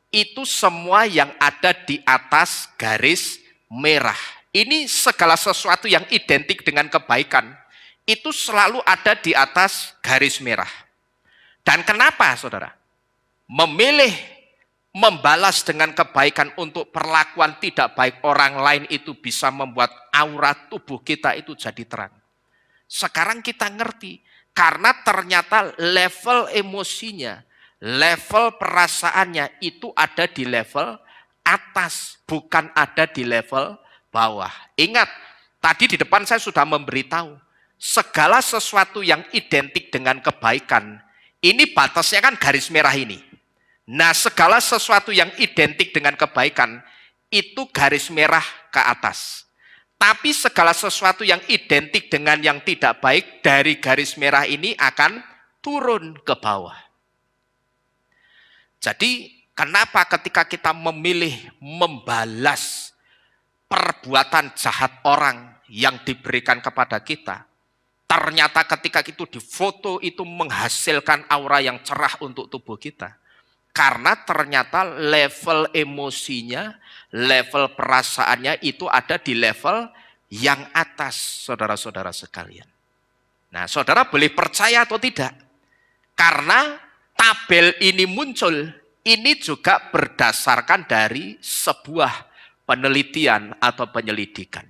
itu semua yang ada di atas garis merah. Ini segala sesuatu yang identik dengan kebaikan, itu selalu ada di atas garis merah. Dan kenapa saudara? Memilih membalas dengan kebaikan untuk perlakuan tidak baik orang lain itu bisa membuat aura tubuh kita itu jadi terang. Sekarang kita ngerti, karena ternyata level emosinya, level perasaannya itu ada di level atas, bukan ada di level bawah. Ingat, tadi di depan saya sudah memberitahu, segala sesuatu yang identik dengan kebaikan, ini batasnya kan garis merah ini. Nah, segala sesuatu yang identik dengan kebaikan, itu garis merah ke atas. Tapi segala sesuatu yang identik dengan yang tidak baik, dari garis merah ini akan turun ke bawah. Jadi, kenapa ketika kita memilih membalas perbuatan jahat orang yang diberikan kepada kita, ternyata ketika itu difoto itu menghasilkan aura yang cerah untuk tubuh kita. Karena ternyata level emosinya, level perasaannya itu ada di level yang atas, saudara-saudara sekalian. Nah, saudara boleh percaya atau tidak? Karena tabel ini muncul, ini juga berdasarkan dari sebuah penelitian atau penyelidikan.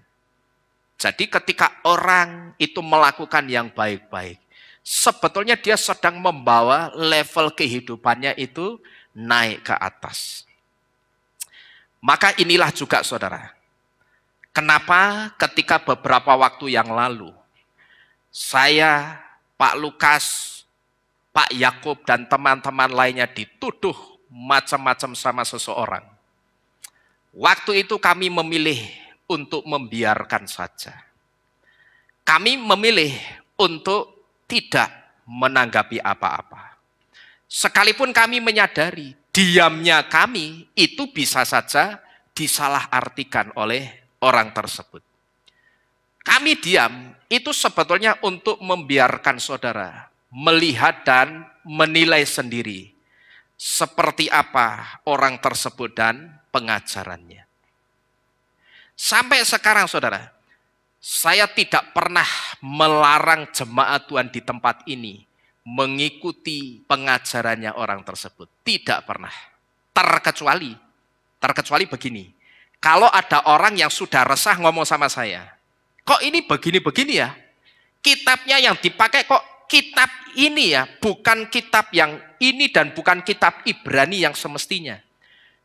Jadi ketika orang itu melakukan yang baik-baik, sebetulnya dia sedang membawa level kehidupannya itu naik ke atas. Maka inilah juga saudara, kenapa ketika beberapa waktu yang lalu, saya, Pak Lukas, Pak Yakub, dan teman-teman lainnya dituduh macam-macam sama seseorang. Waktu itu kami memilih untuk membiarkan saja. Kami memilih untuk tidak menanggapi apa-apa. Sekalipun kami menyadari diamnya kami itu bisa saja disalahartikan oleh orang tersebut. Kami diam itu sebetulnya untuk membiarkan saudara melihat dan menilai sendiri seperti apa orang tersebut dan pengajarannya. Sampai sekarang saudara, saya tidak pernah melarang jemaat Tuhan di tempat ini mengikuti pengajarannya orang tersebut. Tidak pernah. Terkecuali begini. Kalau ada orang yang sudah resah ngomong sama saya, kok ini begini-begini ya? Kitabnya yang dipakai kok kitab ini ya, bukan kitab yang ini dan bukan kitab Ibrani yang semestinya.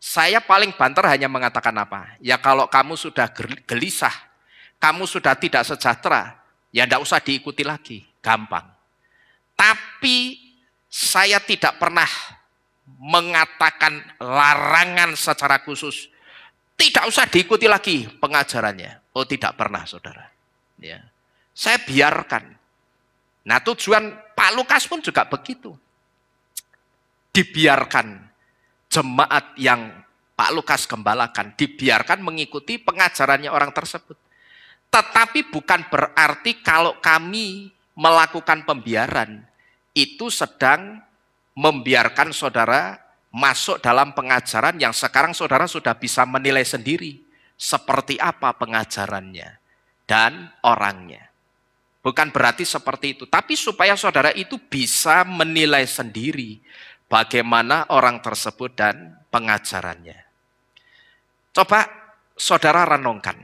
Saya paling banter hanya mengatakan apa? Ya kalau kamu sudah gelisah, kamu sudah tidak sejahtera, ya tidak usah diikuti lagi, gampang. Tapi saya tidak pernah mengatakan larangan secara khusus, tidak usah diikuti lagi pengajarannya. Oh tidak pernah saudara. Ya. Saya biarkan. Nah tujuan Pak Lukas pun juga begitu. Dibiarkan jemaat yang Pak Lukas gembalakan, dibiarkan mengikuti pengajarannya orang tersebut. Tetapi bukan berarti kalau kami melakukan pembiaran, itu sedang membiarkan saudara masuk dalam pengajaran yang sekarang saudara sudah bisa menilai sendiri seperti apa pengajarannya dan orangnya. Bukan berarti seperti itu, tapi supaya saudara itu bisa menilai sendiri bagaimana orang tersebut dan pengajarannya. Coba saudara renungkan.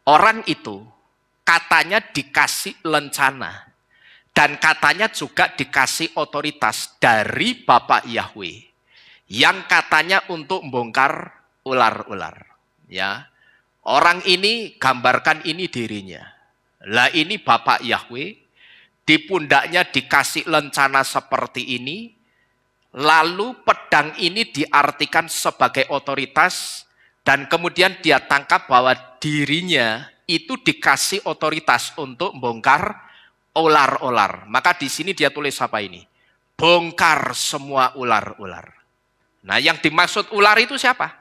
Orang itu katanya dikasih lencana dan katanya juga dikasih otoritas dari Bapak Yahweh yang katanya untuk membongkar ular-ular. Ya, orang ini gambarkan ini dirinya. Lah ini Bapak Yahweh, di pundaknya dikasih lencana seperti ini, lalu pedang ini diartikan sebagai otoritas, dan kemudian dia tangkap bahwa dirinya itu dikasih otoritas untuk membongkar ular-ular. Maka di sini dia tulis apa ini? Bongkar semua ular-ular. Nah yang dimaksud ular itu siapa?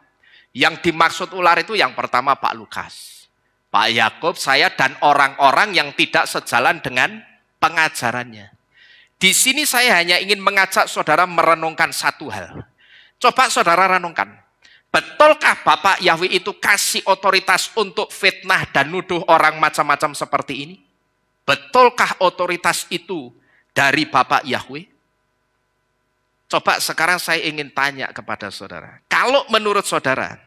Yang dimaksud ular itu yang pertama Pak Lukas, Pak Yakub, saya dan orang-orang yang tidak sejalan dengan pengajarannya. Di sini saya hanya ingin mengajak saudara merenungkan satu hal. Coba saudara renungkan. Betulkah Bapak Yahweh itu kasih otoritas untuk fitnah dan nuduh orang macam-macam seperti ini? Betulkah otoritas itu dari Bapak Yahweh? Coba sekarang saya ingin tanya kepada saudara. Kalau menurut saudara,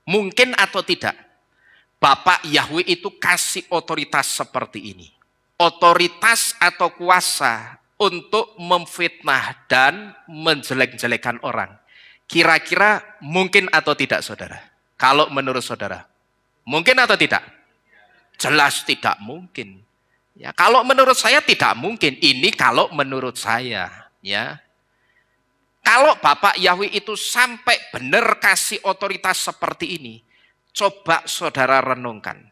mungkin atau tidak, Bapak Yahweh itu kasih otoritas seperti ini. Otoritas atau kuasa untuk memfitnah dan menjelek-jelekan orang. Kira-kira mungkin atau tidak saudara? Kalau menurut saudara, mungkin atau tidak? Jelas tidak mungkin. Ya, kalau menurut saya tidak mungkin. Ini kalau menurut saya, ya. Kalau Bapak Yahweh itu sampai benar kasih otoritas seperti ini, coba saudara renungkan.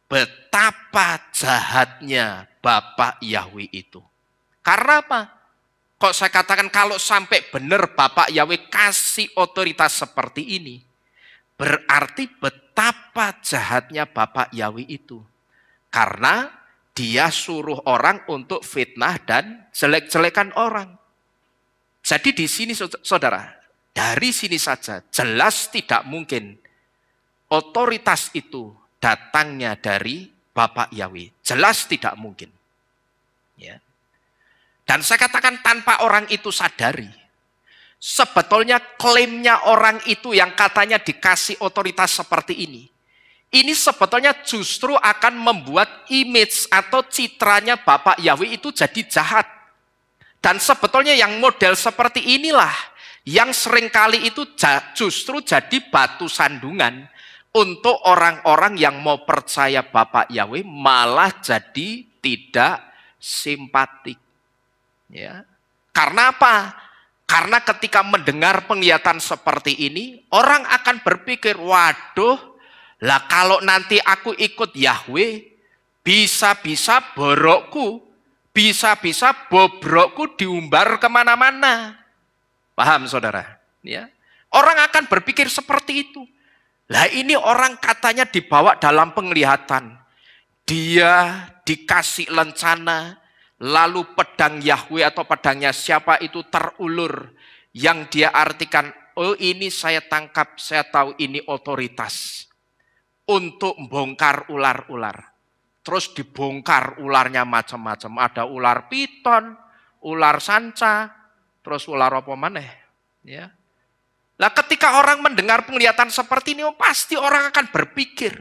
Betapa jahatnya Bapak Yahweh itu. Karena apa? Kok saya katakan kalau sampai benar Bapak Yahweh kasih otoritas seperti ini, berarti betapa jahatnya Bapak Yahweh itu. Karena dia suruh orang untuk fitnah dan jelek-jelekan orang. Jadi di sini saudara, dari sini saja jelas tidak mungkin otoritas itu datangnya dari Bapak Yahweh. Jelas tidak mungkin. Ya. Dan saya katakan tanpa orang itu sadari. Sebetulnya klaimnya orang itu yang katanya dikasih otoritas seperti ini. Ini sebetulnya justru akan membuat image atau citranya Bapak Yahweh itu jadi jahat. Dan sebetulnya yang model seperti inilah yang seringkali itu justru jadi batu sandungan untuk orang-orang yang mau percaya Bapak Yahweh malah jadi tidak simpatik. Ya. Karena apa? Karena ketika mendengar penglihatan seperti ini, orang akan berpikir, waduh, lah kalau nanti aku ikut Yahweh, bisa-bisa borokku, bisa-bisa bobrokku diumbar kemana-mana. Paham saudara? Ya. Orang akan berpikir seperti itu. Lah ini orang katanya dibawa dalam penglihatan. Dia dikasih lencana, lalu pedang Yahweh atau pedangnya siapa itu terulur. Yang dia artikan, oh ini saya tangkap, saya tahu ini otoritas. Untuk bongkar ular-ular. Terus dibongkar ularnya macam-macam. Ada ular piton, ular sanca, terus ular apa maneh. Ya. Nah ketika orang mendengar penglihatan seperti ini, pasti orang akan berpikir,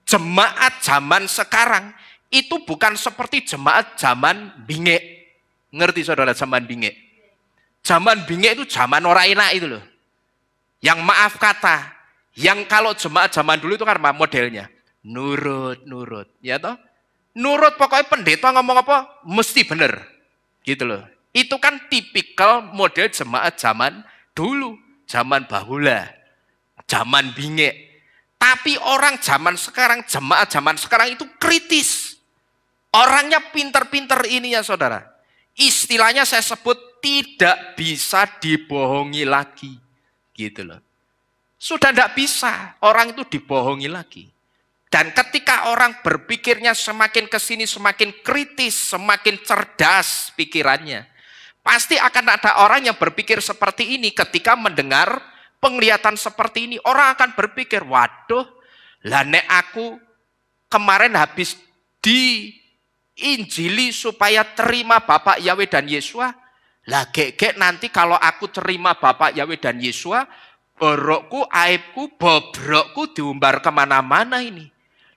jemaat zaman sekarang itu bukan seperti jemaat zaman bingek. Ngerti saudara zaman bingek? Zaman bingek itu zaman orang enak itu loh. Yang maaf kata, yang kalau jemaat zaman dulu itu kan modelnya. Nurut, ya toh? Nurut pokoknya pendeta ngomong apa, mesti benar. Gitu loh. Itu kan tipikal model jemaat zaman dulu. Zaman bahula. Zaman bingek. Tapi orang zaman sekarang, jemaat zaman sekarang itu kritis. Orangnya pinter-pinter ini ya saudara. Istilahnya saya sebut tidak bisa dibohongi lagi. Gitu loh. Sudah tidak bisa, orang itu dibohongi lagi. Dan ketika orang berpikirnya semakin kesini semakin kritis, semakin cerdas pikirannya. Pasti akan ada orang yang berpikir seperti ini ketika mendengar penglihatan seperti ini. Orang akan berpikir, waduh, lah nek aku kemarin habis diinjili supaya terima Bapak Yahweh dan Yesua. Lah gek nanti kalau aku terima Bapak Yahweh dan Yesua, borokku, aibku, bobrokku diumbar kemana-mana ini.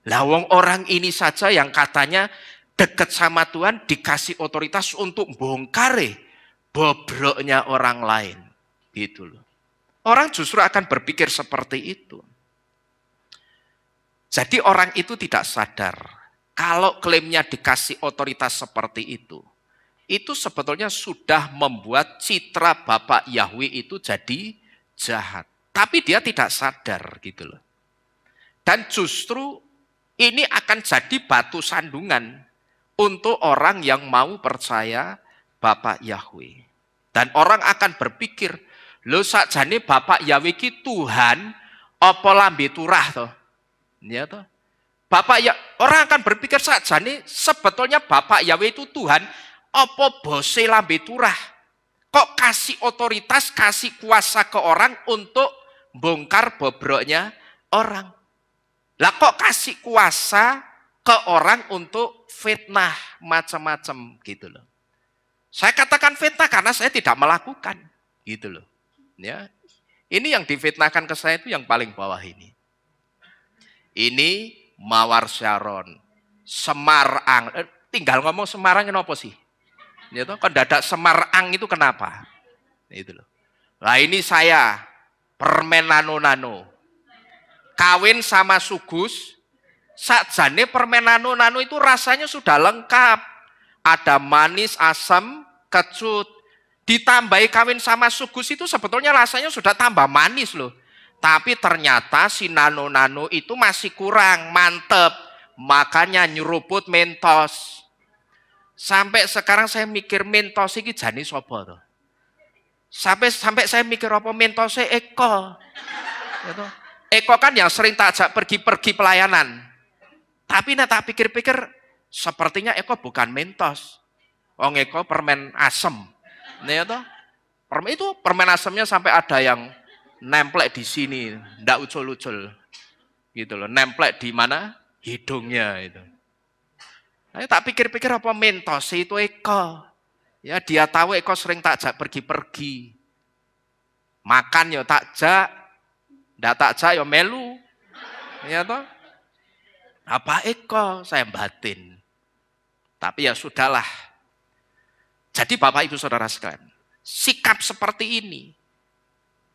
Lah wong orang ini saja yang katanya dekat sama Tuhan dikasih otoritas untuk bongkar bobroknya orang lain. Gitu loh. Orang justru akan berpikir seperti itu. Jadi orang itu tidak sadar kalau klaimnya dikasih otoritas seperti itu sebetulnya sudah membuat citra Bapak Yahweh itu jadi jahat. Tapi dia tidak sadar gitu loh. Dan justru ini akan jadi batu sandungan untuk orang yang mau percaya Bapak Yahweh. Dan orang akan berpikir, lho sakjane Bapak Yahweh ki Tuhan apa lambe turah toh? Ya toh. Orang akan berpikir sakjane sebetulnya Bapak Yahweh itu Tuhan apa bose lambe turah? Kok kasih otoritas, kasih kuasa ke orang untuk bongkar bobroknya orang? Lah kok kasih kuasa ke orang untuk fitnah macam-macam gitu loh. Saya katakan fitnah karena saya tidak melakukan gitu loh. Ya. Ini yang difitnahkan ke saya itu yang paling bawah ini. Ini Mawar Syaron, Semarang. Tinggal ngomong Semarang kenapa sih? Ya toh, kan dadak Semarang itu kenapa? Itu loh. Lah ini saya permen nano-nano. Kawin sama Sugus, sakjane permen nano-nano itu rasanya sudah lengkap. Ada manis, asam, kecut. Ditambahi kawin sama Sugus itu sebetulnya rasanya sudah tambah manis loh. Tapi ternyata si nano-nano itu masih kurang, mantep. Makanya nyeruput Mentos. Sampai sekarang saya mikir Mentos ini jani sopo tuh. Sampai saya mikir apa Mentosnya Eko. Gitu. Eko kan yang sering tak ajak pergi-pergi pelayanan. Tapi tak pikir-pikir sepertinya Eko bukan Mentos. Oh Eko permen asem. Nih toh. Itu permen asemnya sampai ada yang nemplek di sini, ndak ucul-ucul. Gitu loh, nemplek di mana? Hidungnya itu. Nah, tak pikir-pikir apa Mentos itu Eko. Ya dia tahu Eko sering tak ajak pergi-pergi. Makan ya tak ajak. Ndak tak ajak ya melu. Ya toh? Apa Eko saya batin. Tapi ya sudahlah. Jadi Bapak Ibu Saudara sekalian, sikap seperti ini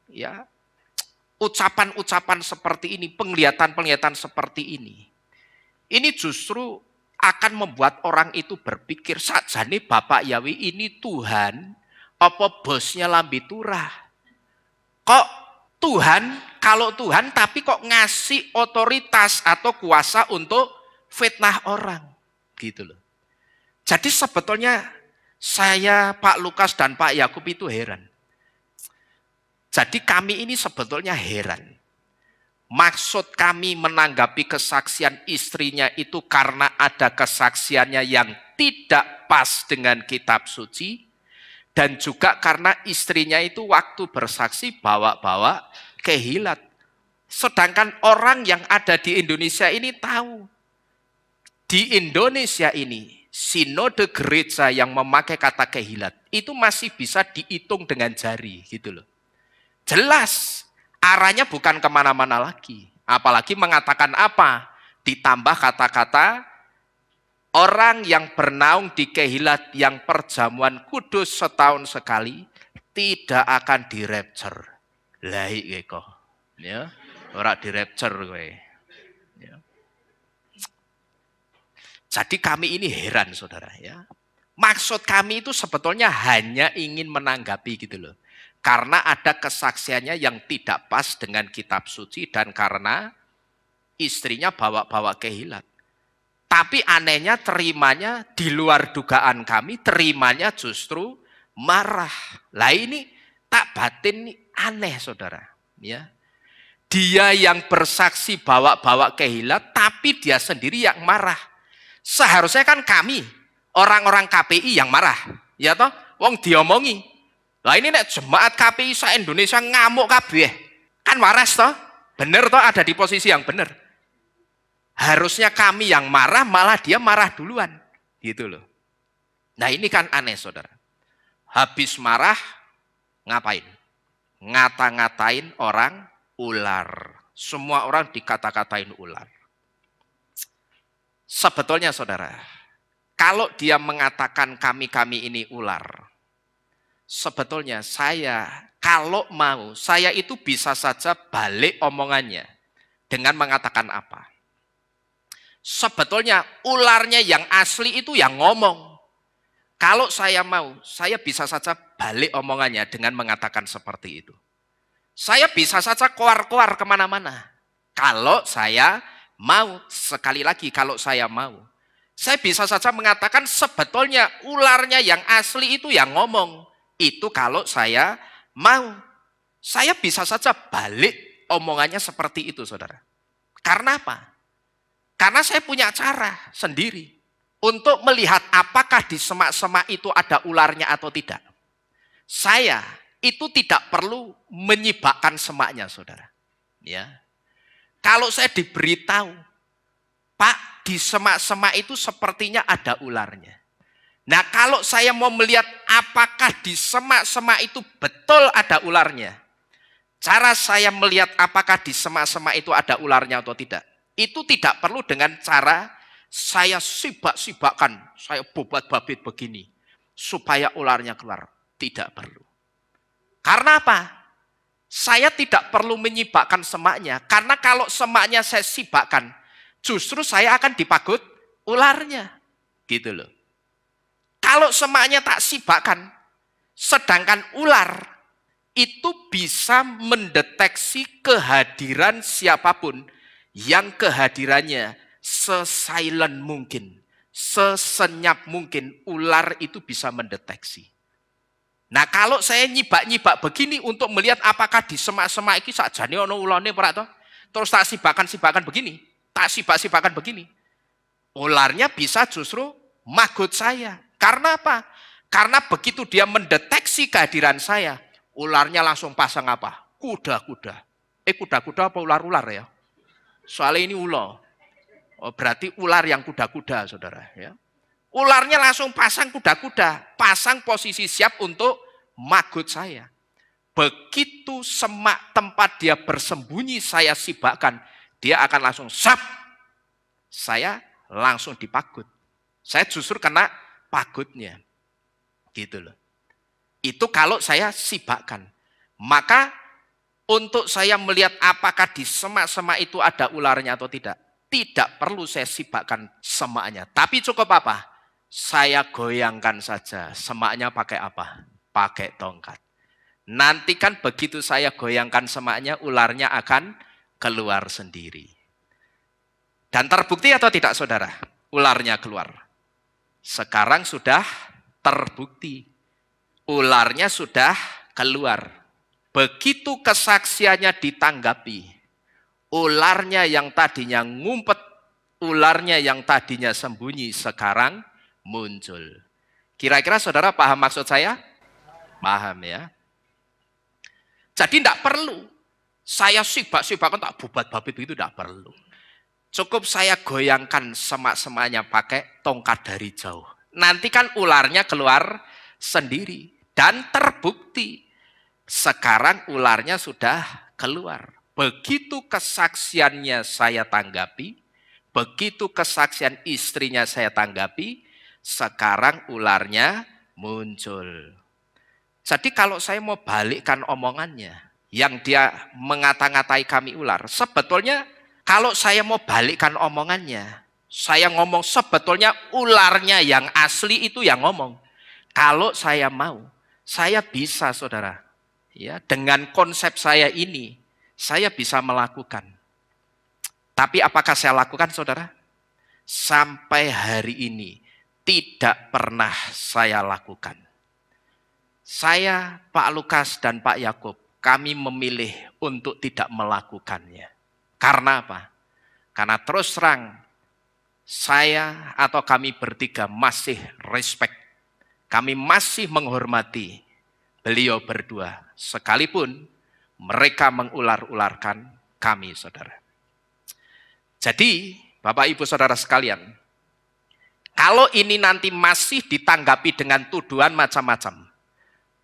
ya, ucapan-ucapan seperti ini, penglihatan-penglihatan seperti ini justru akan membuat orang itu berpikir sakjane Bapak Yawi ini Tuhan apa bosnya lambe turah. Kok Tuhan, kalau Tuhan tapi kok ngasih otoritas atau kuasa untuk fitnah orang. Gitu loh. Jadi sebetulnya saya, Pak Lukas dan Pak Yakub itu heran. Jadi kami ini sebetulnya heran. Maksud kami menanggapi kesaksian istrinya itu karena ada kesaksiannya yang tidak pas dengan kitab suci. Dan juga karena istrinya itu waktu bersaksi bawa-bawa kehilat. Sedangkan orang yang ada di Indonesia ini tahu. Di Indonesia ini, sinode gereja yang memakai kata kehilat, itu masih bisa dihitung dengan jari gitu loh. Jelas, arahnya bukan kemana-mana lagi. Apalagi mengatakan apa? Ditambah kata-kata orang yang bernaung di kehilat yang perjamuan kudus setahun sekali tidak akan dirapture. Lah iki kok. Ya, ora dirapture kowe. Ya. Jadi kami ini heran Saudara ya. Maksud kami itu sebetulnya hanya ingin menanggapi gitu loh. Karena ada kesaksiannya yang tidak pas dengan kitab suci dan karena istrinya bawa-bawa kehilat. Tapi anehnya terimanya di luar dugaan kami, terimanya justru marah. Lah ini tak batin aneh Saudara. Ya. Dia yang bersaksi bawa-bawa kehilat, tapi dia sendiri yang marah. Seharusnya kan kami, orang-orang KPI yang marah. Ya toh, wong diomongi. Lah ini nek jemaat KPI se-Indonesia ngamuk kabeh. Kan waras toh? Bener toh ada di posisi yang bener. Harusnya kami yang marah, malah dia marah duluan. Gitu loh. Nah ini kan aneh Saudara. Habis marah, ngapain? Ngata-ngatain orang ular. Semua orang dikata-katain ular. Sebetulnya Saudara, kalau dia mengatakan kami-kami ini ular, sebetulnya saya, kalau mau, saya itu bisa saja balik omongannya. Dengan mengatakan apa? Sebetulnya ularnya yang asli itu yang ngomong. Kalau saya mau, saya bisa saja balik omongannya dengan mengatakan seperti itu. Saya bisa saja keluar-keluar kemana-mana. Kalau saya mau, sekali lagi kalau saya mau. Saya bisa saja mengatakan sebetulnya ularnya yang asli itu yang ngomong. Itu kalau saya mau. Saya bisa saja balik omongannya seperti itu Saudara. Karena apa? Karena saya punya cara sendiri untuk melihat apakah di semak-semak itu ada ularnya atau tidak. Saya itu tidak perlu menyibakkan semaknya Saudara. Ya. Kalau saya diberitahu Pak, di semak-semak itu sepertinya ada ularnya. Nah, kalau saya mau melihat apakah di semak-semak itu betul ada ularnya, cara saya melihat apakah di semak-semak itu ada ularnya atau tidak, itu tidak perlu dengan cara saya sibak-sibakan, saya bobat-babit begini, supaya ularnya keluar. Tidak perlu. Karena apa? Saya tidak perlu menyibakkan semaknya, karena kalau semaknya saya sibakkan, justru saya akan dipagut ularnya. Gitu loh. Kalau semaknya tak sibakkan, sedangkan ular itu bisa mendeteksi kehadiran siapapun yang kehadirannya sesilent mungkin, sesenyap mungkin, ular itu bisa mendeteksi. Nah, kalau saya nyibak-nyibak begini untuk melihat apakah di semak-semak iki sakjane ana ulane ora to, terus tak sibakan begini, tak sibak-sibakan begini, ularnya bisa justru magut saya. Karena apa? Karena begitu dia mendeteksi kehadiran saya, ularnya langsung pasang apa? Kuda-kuda. Kuda-kuda apa ular-ular ya? Soalnya ini ular. Oh, berarti ular yang kuda-kuda, saudara. Ya. Ularnya langsung pasang kuda-kuda, pasang posisi siap untuk magut saya. Begitu semak tempat dia bersembunyi saya sibakkan, dia akan langsung sap. Saya langsung dipagut. Saya justru kena pagutnya. Gitu loh. Itu kalau saya sibakkan. Maka untuk saya melihat apakah di semak-semak itu ada ularnya atau tidak, tidak perlu saya sibakkan semaknya. Tapi cukup apa? Saya goyangkan saja. Semaknya pakai apa? Pakai tongkat. Nanti kan begitu saya goyangkan semaknya, ularnya akan keluar sendiri. Dan terbukti atau tidak, saudara? Ularnya keluar. Sekarang sudah terbukti. Ularnya sudah keluar. Begitu kesaksiannya ditanggapi, ularnya yang tadinya ngumpet, ularnya yang tadinya sembunyi, sekarang muncul. Kira-kira saudara paham maksud saya? Paham ya? Jadi tidak perlu saya sibak-sibakan tak bubat-babit itu, tidak perlu. Cukup saya goyangkan semak-semaknya pakai tongkat dari jauh. Nanti kan ularnya keluar sendiri. Dan terbukti. Sekarang ularnya sudah keluar. Begitu kesaksiannya saya tanggapi. Begitu kesaksian istrinya saya tanggapi. Sekarang ularnya muncul. Jadi kalau saya mau balikkan omongannya. Yang dia mengata-ngatai kami ular. Sebetulnya kalau saya mau balikkan omongannya, saya ngomong sebetulnya ularnya yang asli itu yang ngomong. Kalau saya mau, saya bisa, saudara. Ya, dengan konsep saya ini, saya bisa melakukan. Tapi apakah saya lakukan, saudara? Sampai hari ini, tidak pernah saya lakukan. Saya, Pak Lukas dan Pak Yakub, kami memilih untuk tidak melakukannya. Karena apa? Karena terus terang, saya atau kami bertiga masih respect. Kami masih menghormati beliau berdua. Sekalipun mereka mengular-ularkan kami, saudara. Jadi, Bapak Ibu Saudara sekalian, kalau ini nanti masih ditanggapi dengan tuduhan macam-macam,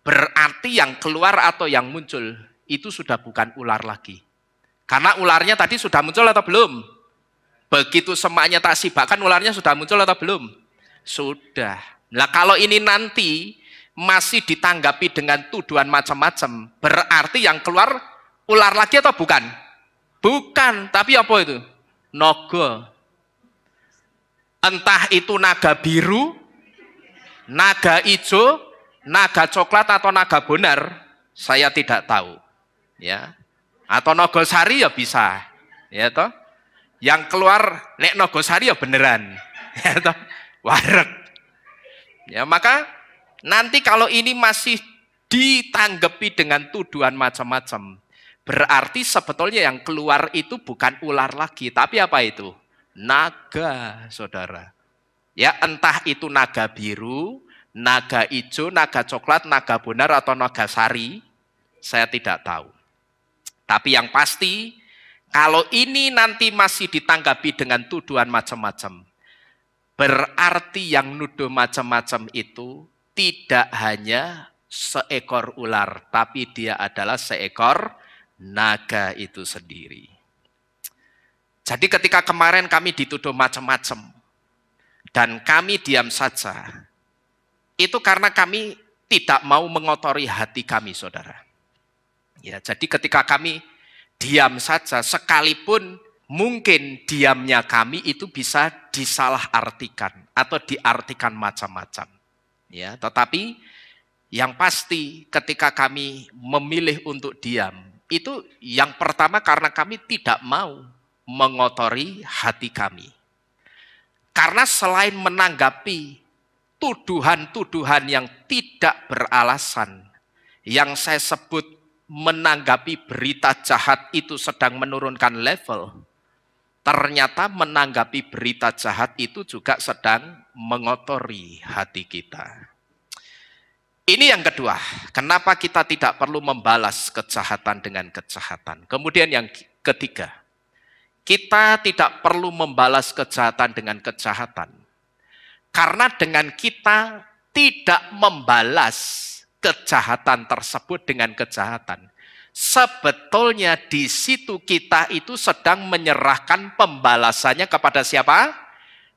berarti yang keluar atau yang muncul, itu sudah bukan ular lagi. Karena ularnya tadi sudah muncul atau belum? Begitu semaknya tak sibakkan, ularnya sudah muncul atau belum? Sudah. Nah, kalau ini nanti masih ditanggapi dengan tuduhan macam-macam, berarti yang keluar ular lagi atau bukan? Bukan, tapi apa itu? Naga. Entah itu naga biru, naga hijau, naga coklat atau naga bonar, saya tidak tahu. Ya. Atau Nogosari ya bisa, ya toh. Yang keluar nek Nogosari ya beneran, ya toh, wareg. Ya maka nanti kalau ini masih ditanggapi dengan tuduhan macam-macam, berarti sebetulnya yang keluar itu bukan ular lagi, tapi apa itu? Naga, saudara. Ya entah itu naga biru, naga hijau, naga coklat, naga bonar atau naga sari, saya tidak tahu. Tapi yang pasti, Kalau ini nanti masih ditanggapi dengan tuduhan macam-macam, berarti yang nuduh macam-macam itu tidak hanya seekor ular, tapi dia adalah seekor naga itu sendiri. Jadi ketika kemarin kami dituduh macam-macam, dan kami diam saja, itu karena kami tidak mau mengotori hati kami, saudara. Ya, jadi ketika kami diam saja, sekalipun mungkin diamnya kami itu bisa disalahartikan atau diartikan macam-macam. Ya, tetapi yang pasti ketika kami memilih untuk diam, itu yang pertama karena kami tidak mau mengotori hati kami. Karena selain menanggapi tuduhan-tuduhan yang tidak beralasan, yang saya sebut menanggapi berita jahat itu sedang menurunkan level, ternyata menanggapi berita jahat itu juga sedang mengotori hati kita. Ini yang kedua, kenapa kita tidak perlu membalas kejahatan dengan kejahatan. Kemudian yang ketiga, kita tidak perlu membalas kejahatan dengan kejahatan. Karena dengan kita tidak membalas kejahatan tersebut dengan kejahatan, sebetulnya di situ kita itu sedang menyerahkan pembalasannya kepada siapa?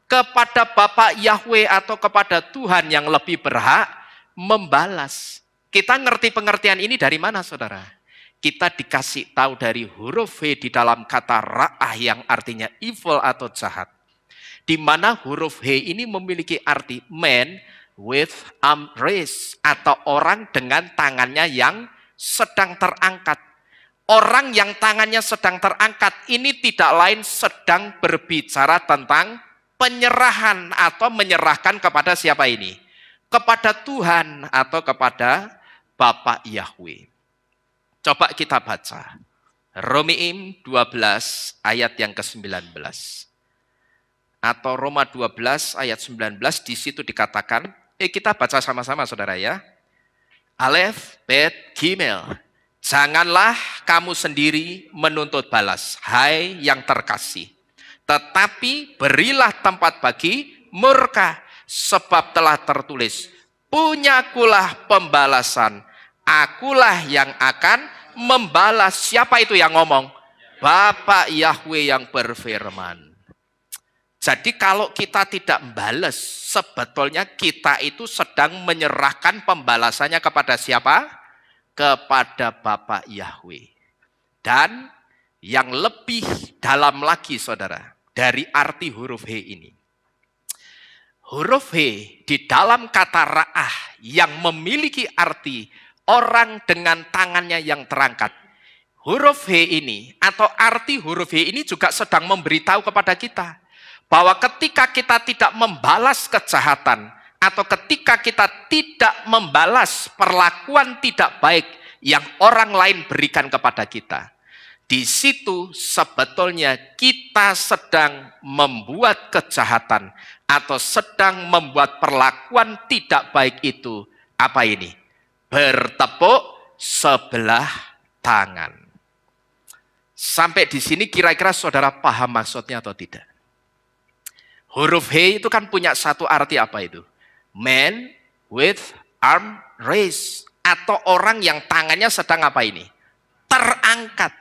Kepada Bapak Yahweh atau kepada Tuhan yang lebih berhak membalas. Kita ngerti pengertian ini dari mana, saudara? Kita dikasih tahu dari huruf V di dalam kata ra'ah yang artinya evil atau jahat. Di mana huruf H ini memiliki arti man with arm raised, atau orang dengan tangannya yang sedang terangkat. Orang yang tangannya sedang terangkat ini tidak lain sedang berbicara tentang penyerahan atau menyerahkan kepada siapa ini? Kepada Tuhan atau kepada Bapak Yahweh. Coba kita baca. Romeim 12 ayat yang ke-19. Atau Roma 12 ayat 19, di situ dikatakan, kita baca sama-sama saudara ya. Alef, Bet, Gimel. Janganlah kamu sendiri menuntut balas, hai yang terkasih. Tetapi berilah tempat bagi murka, sebab telah tertulis, punyakulah pembalasan, akulah yang akan membalas. Siapa itu yang ngomong? Bapak Yahweh yang berfirman. Jadi kalau kita tidak membalas, sebetulnya kita itu sedang menyerahkan pembalasannya kepada siapa? Kepada Bapak Yahweh. Dan yang lebih dalam lagi saudara, dari arti huruf H ini. Huruf H di dalam kata ra'ah yang memiliki arti orang dengan tangannya yang terangkat. Huruf H ini atau arti huruf H ini juga sedang memberitahu kepada kita bahwa ketika kita tidak membalas kejahatan atau ketika kita tidak membalas perlakuan tidak baik yang orang lain berikan kepada kita, di situ sebetulnya kita sedang membuat kejahatan atau sedang membuat perlakuan tidak baik itu apa ini? Bertepuk sebelah tangan. Sampai di sini kira-kira saudara paham maksudnya atau tidak? Huruf H itu kan punya satu arti apa itu? Man with arm raised. Atau orang yang tangannya sedang apa ini? Terangkat.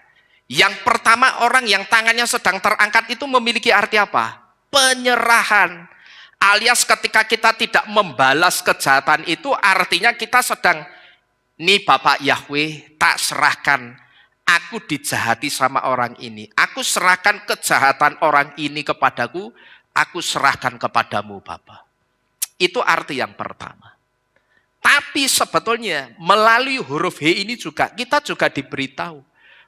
Yang pertama orang yang tangannya sedang terangkat itu memiliki arti apa? Penyerahan. Alias ketika kita tidak membalas kejahatan itu artinya kita sedang, nih Bapak Yahweh tak serahkan. Aku dijahati sama orang ini. Aku serahkan kejahatan orang ini kepadaku. Aku serahkan kepadamu Bapa. Itu arti yang pertama. Tapi sebetulnya melalui huruf H ini juga kita juga diberitahu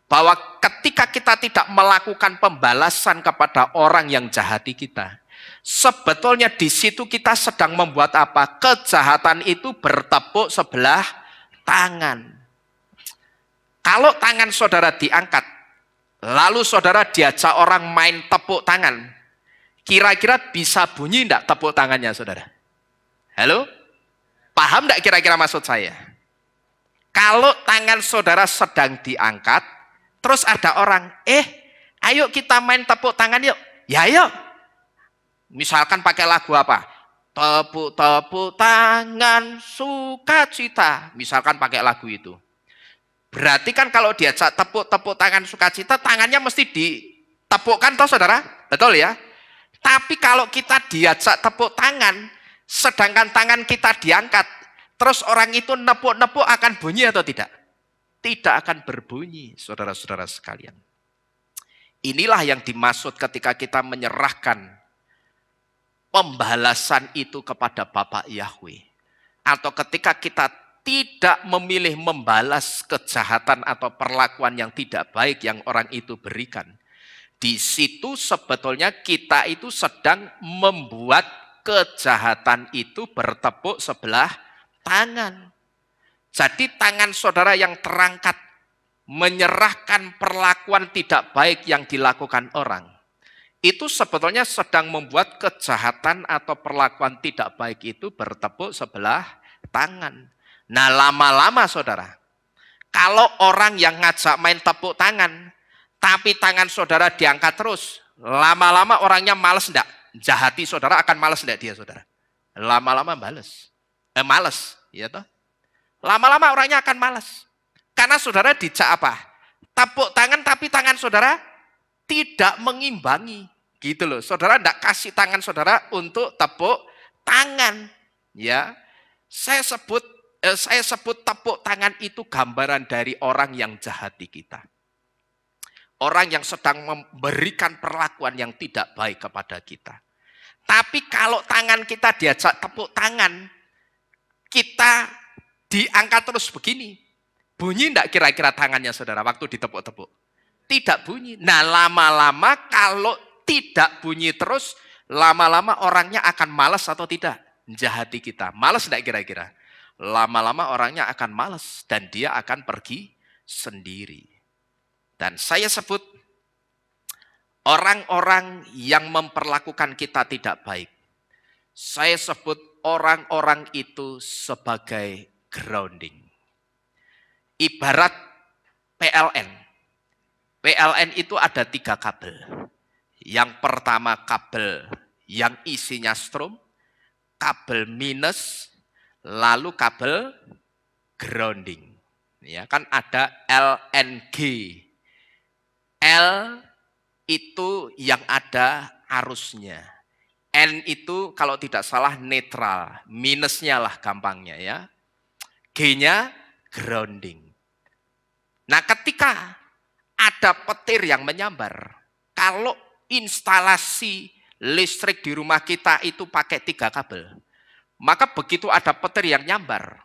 bahwa ketika kita tidak melakukan pembalasan kepada orang yang jahati kita, sebetulnya di situ kita sedang membuat apa? Kejahatan itu bertepuk sebelah tangan. Kalau tangan saudara diangkat, lalu saudara diajak orang main tepuk tangan, kira-kira bisa bunyi enggak tepuk tangannya saudara? Halo? Paham enggak kira-kira maksud saya? Kalau tangan saudara sedang diangkat, terus ada orang, Ayo kita main tepuk tangan yuk. Ya yuk. Misalkan pakai lagu apa? Tepuk-tepuk tangan sukacita. Misalkan pakai lagu itu. Berarti kan kalau diajak tepuk-tepuk tangan sukacita, tangannya mesti ditepukkan toh saudara? Betul ya? Tapi kalau kita diajak tepuk tangan, sedangkan tangan kita diangkat, terus orang itu nepuk-nepuk akan bunyi atau tidak? Tidak akan berbunyi, saudara-saudara sekalian. Inilah yang dimaksud ketika kita menyerahkan pembalasan itu kepada Bapak Yahweh. Atau ketika kita tidak memilih membalas kejahatan atau perlakuan yang tidak baik yang orang itu berikan. Di situ sebetulnya kita itu sedang membuat kejahatan itu bertepuk sebelah tangan. Jadi tangan saudara yang terangkat menyerahkan perlakuan tidak baik yang dilakukan orang, itu sebetulnya sedang membuat kejahatan atau perlakuan tidak baik itu bertepuk sebelah tangan. Nah lama-lama saudara, kalau orang yang ngajak main tepuk tangan, tapi tangan saudara diangkat terus, lama-lama orangnya males enggak? Jahati saudara akan males enggak dia saudara? Lama-lama males, ya toh? Lama-lama orangnya akan males. Karena saudara dijak apa? Tepuk tangan tapi tangan saudara tidak mengimbangi. Gitu loh. Saudara tidak kasih tangan saudara untuk tepuk tangan. Ya, saya sebut tepuk tangan itu gambaran dari orang yang jahati kita. Orang yang sedang memberikan perlakuan yang tidak baik kepada kita. Tapi kalau tangan kita diajak tepuk tangan, kita diangkat terus begini. Bunyi enggak kira-kira tangannya saudara waktu ditepuk-tepuk? Tidak bunyi. Nah lama-lama kalau tidak bunyi terus, lama-lama orangnya akan malas atau tidak? Jahati kita. Malas enggak kira-kira? Lama-lama orangnya akan malas dan dia akan pergi sendiri. Dan saya sebut orang-orang yang memperlakukan kita tidak baik. Saya sebut orang-orang itu sebagai grounding. Ibarat PLN. PLN itu ada 3 kabel. Yang pertama kabel yang isinya strom, kabel minus, lalu kabel grounding. Ya kan ada LNG. L itu yang ada arusnya. N itu kalau tidak salah netral, minusnya lah gampangnya ya. G-nya grounding. Nah ketika ada petir yang menyambar, kalau instalasi listrik di rumah kita itu pakai 3 kabel, maka begitu ada petir yang nyambar,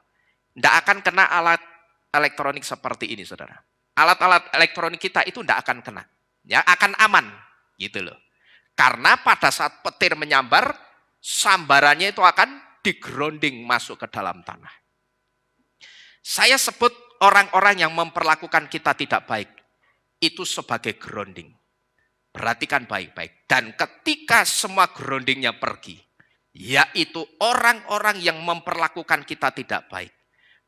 tidak akan kena alat elektronik seperti ini saudara. Alat-alat elektronik kita itu tidak akan kena, ya akan aman gitu loh. Karena pada saat petir menyambar, sambarannya itu akan digrounding masuk ke dalam tanah. Saya sebut orang-orang yang memperlakukan kita tidak baik, itu sebagai grounding. Perhatikan baik-baik. Dan ketika semua groundingnya pergi, yaitu orang-orang yang memperlakukan kita tidak baik,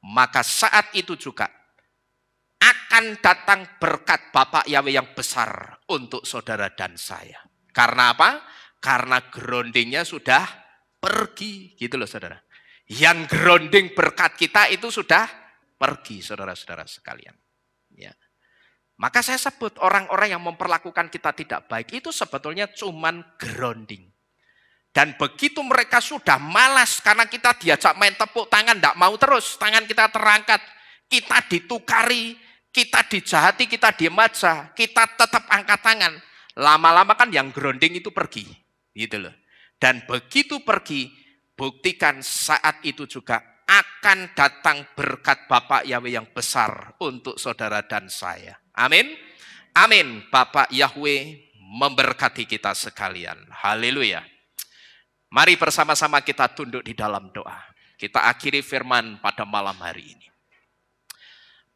maka saat itu juga akan datang berkat Bapak Yahweh yang besar untuk saudara dan saya. Karena apa? Karena groundingnya sudah pergi, gitu loh saudara. Yang grounding berkat kita itu sudah pergi, saudara-saudara sekalian. Ya. Maka saya sebut orang-orang yang memperlakukan kita tidak baik itu sebetulnya cuman grounding. Dan begitu mereka sudah malas karena kita diajak main tepuk tangan, tidak mau terus, tangan kita terangkat, kita ditukari, kita dijahati, kita diem aja, kita tetap angkat tangan. Lama-lama kan yang grounding itu pergi, gitu loh. Dan begitu pergi, buktikan saat itu juga akan datang berkat Bapak Yahweh yang besar untuk saudara dan saya. Amin. Amin. Bapak Yahweh memberkati kita sekalian. Haleluya. Mari bersama-sama kita tunduk di dalam doa. Kita akhiri firman pada malam hari ini.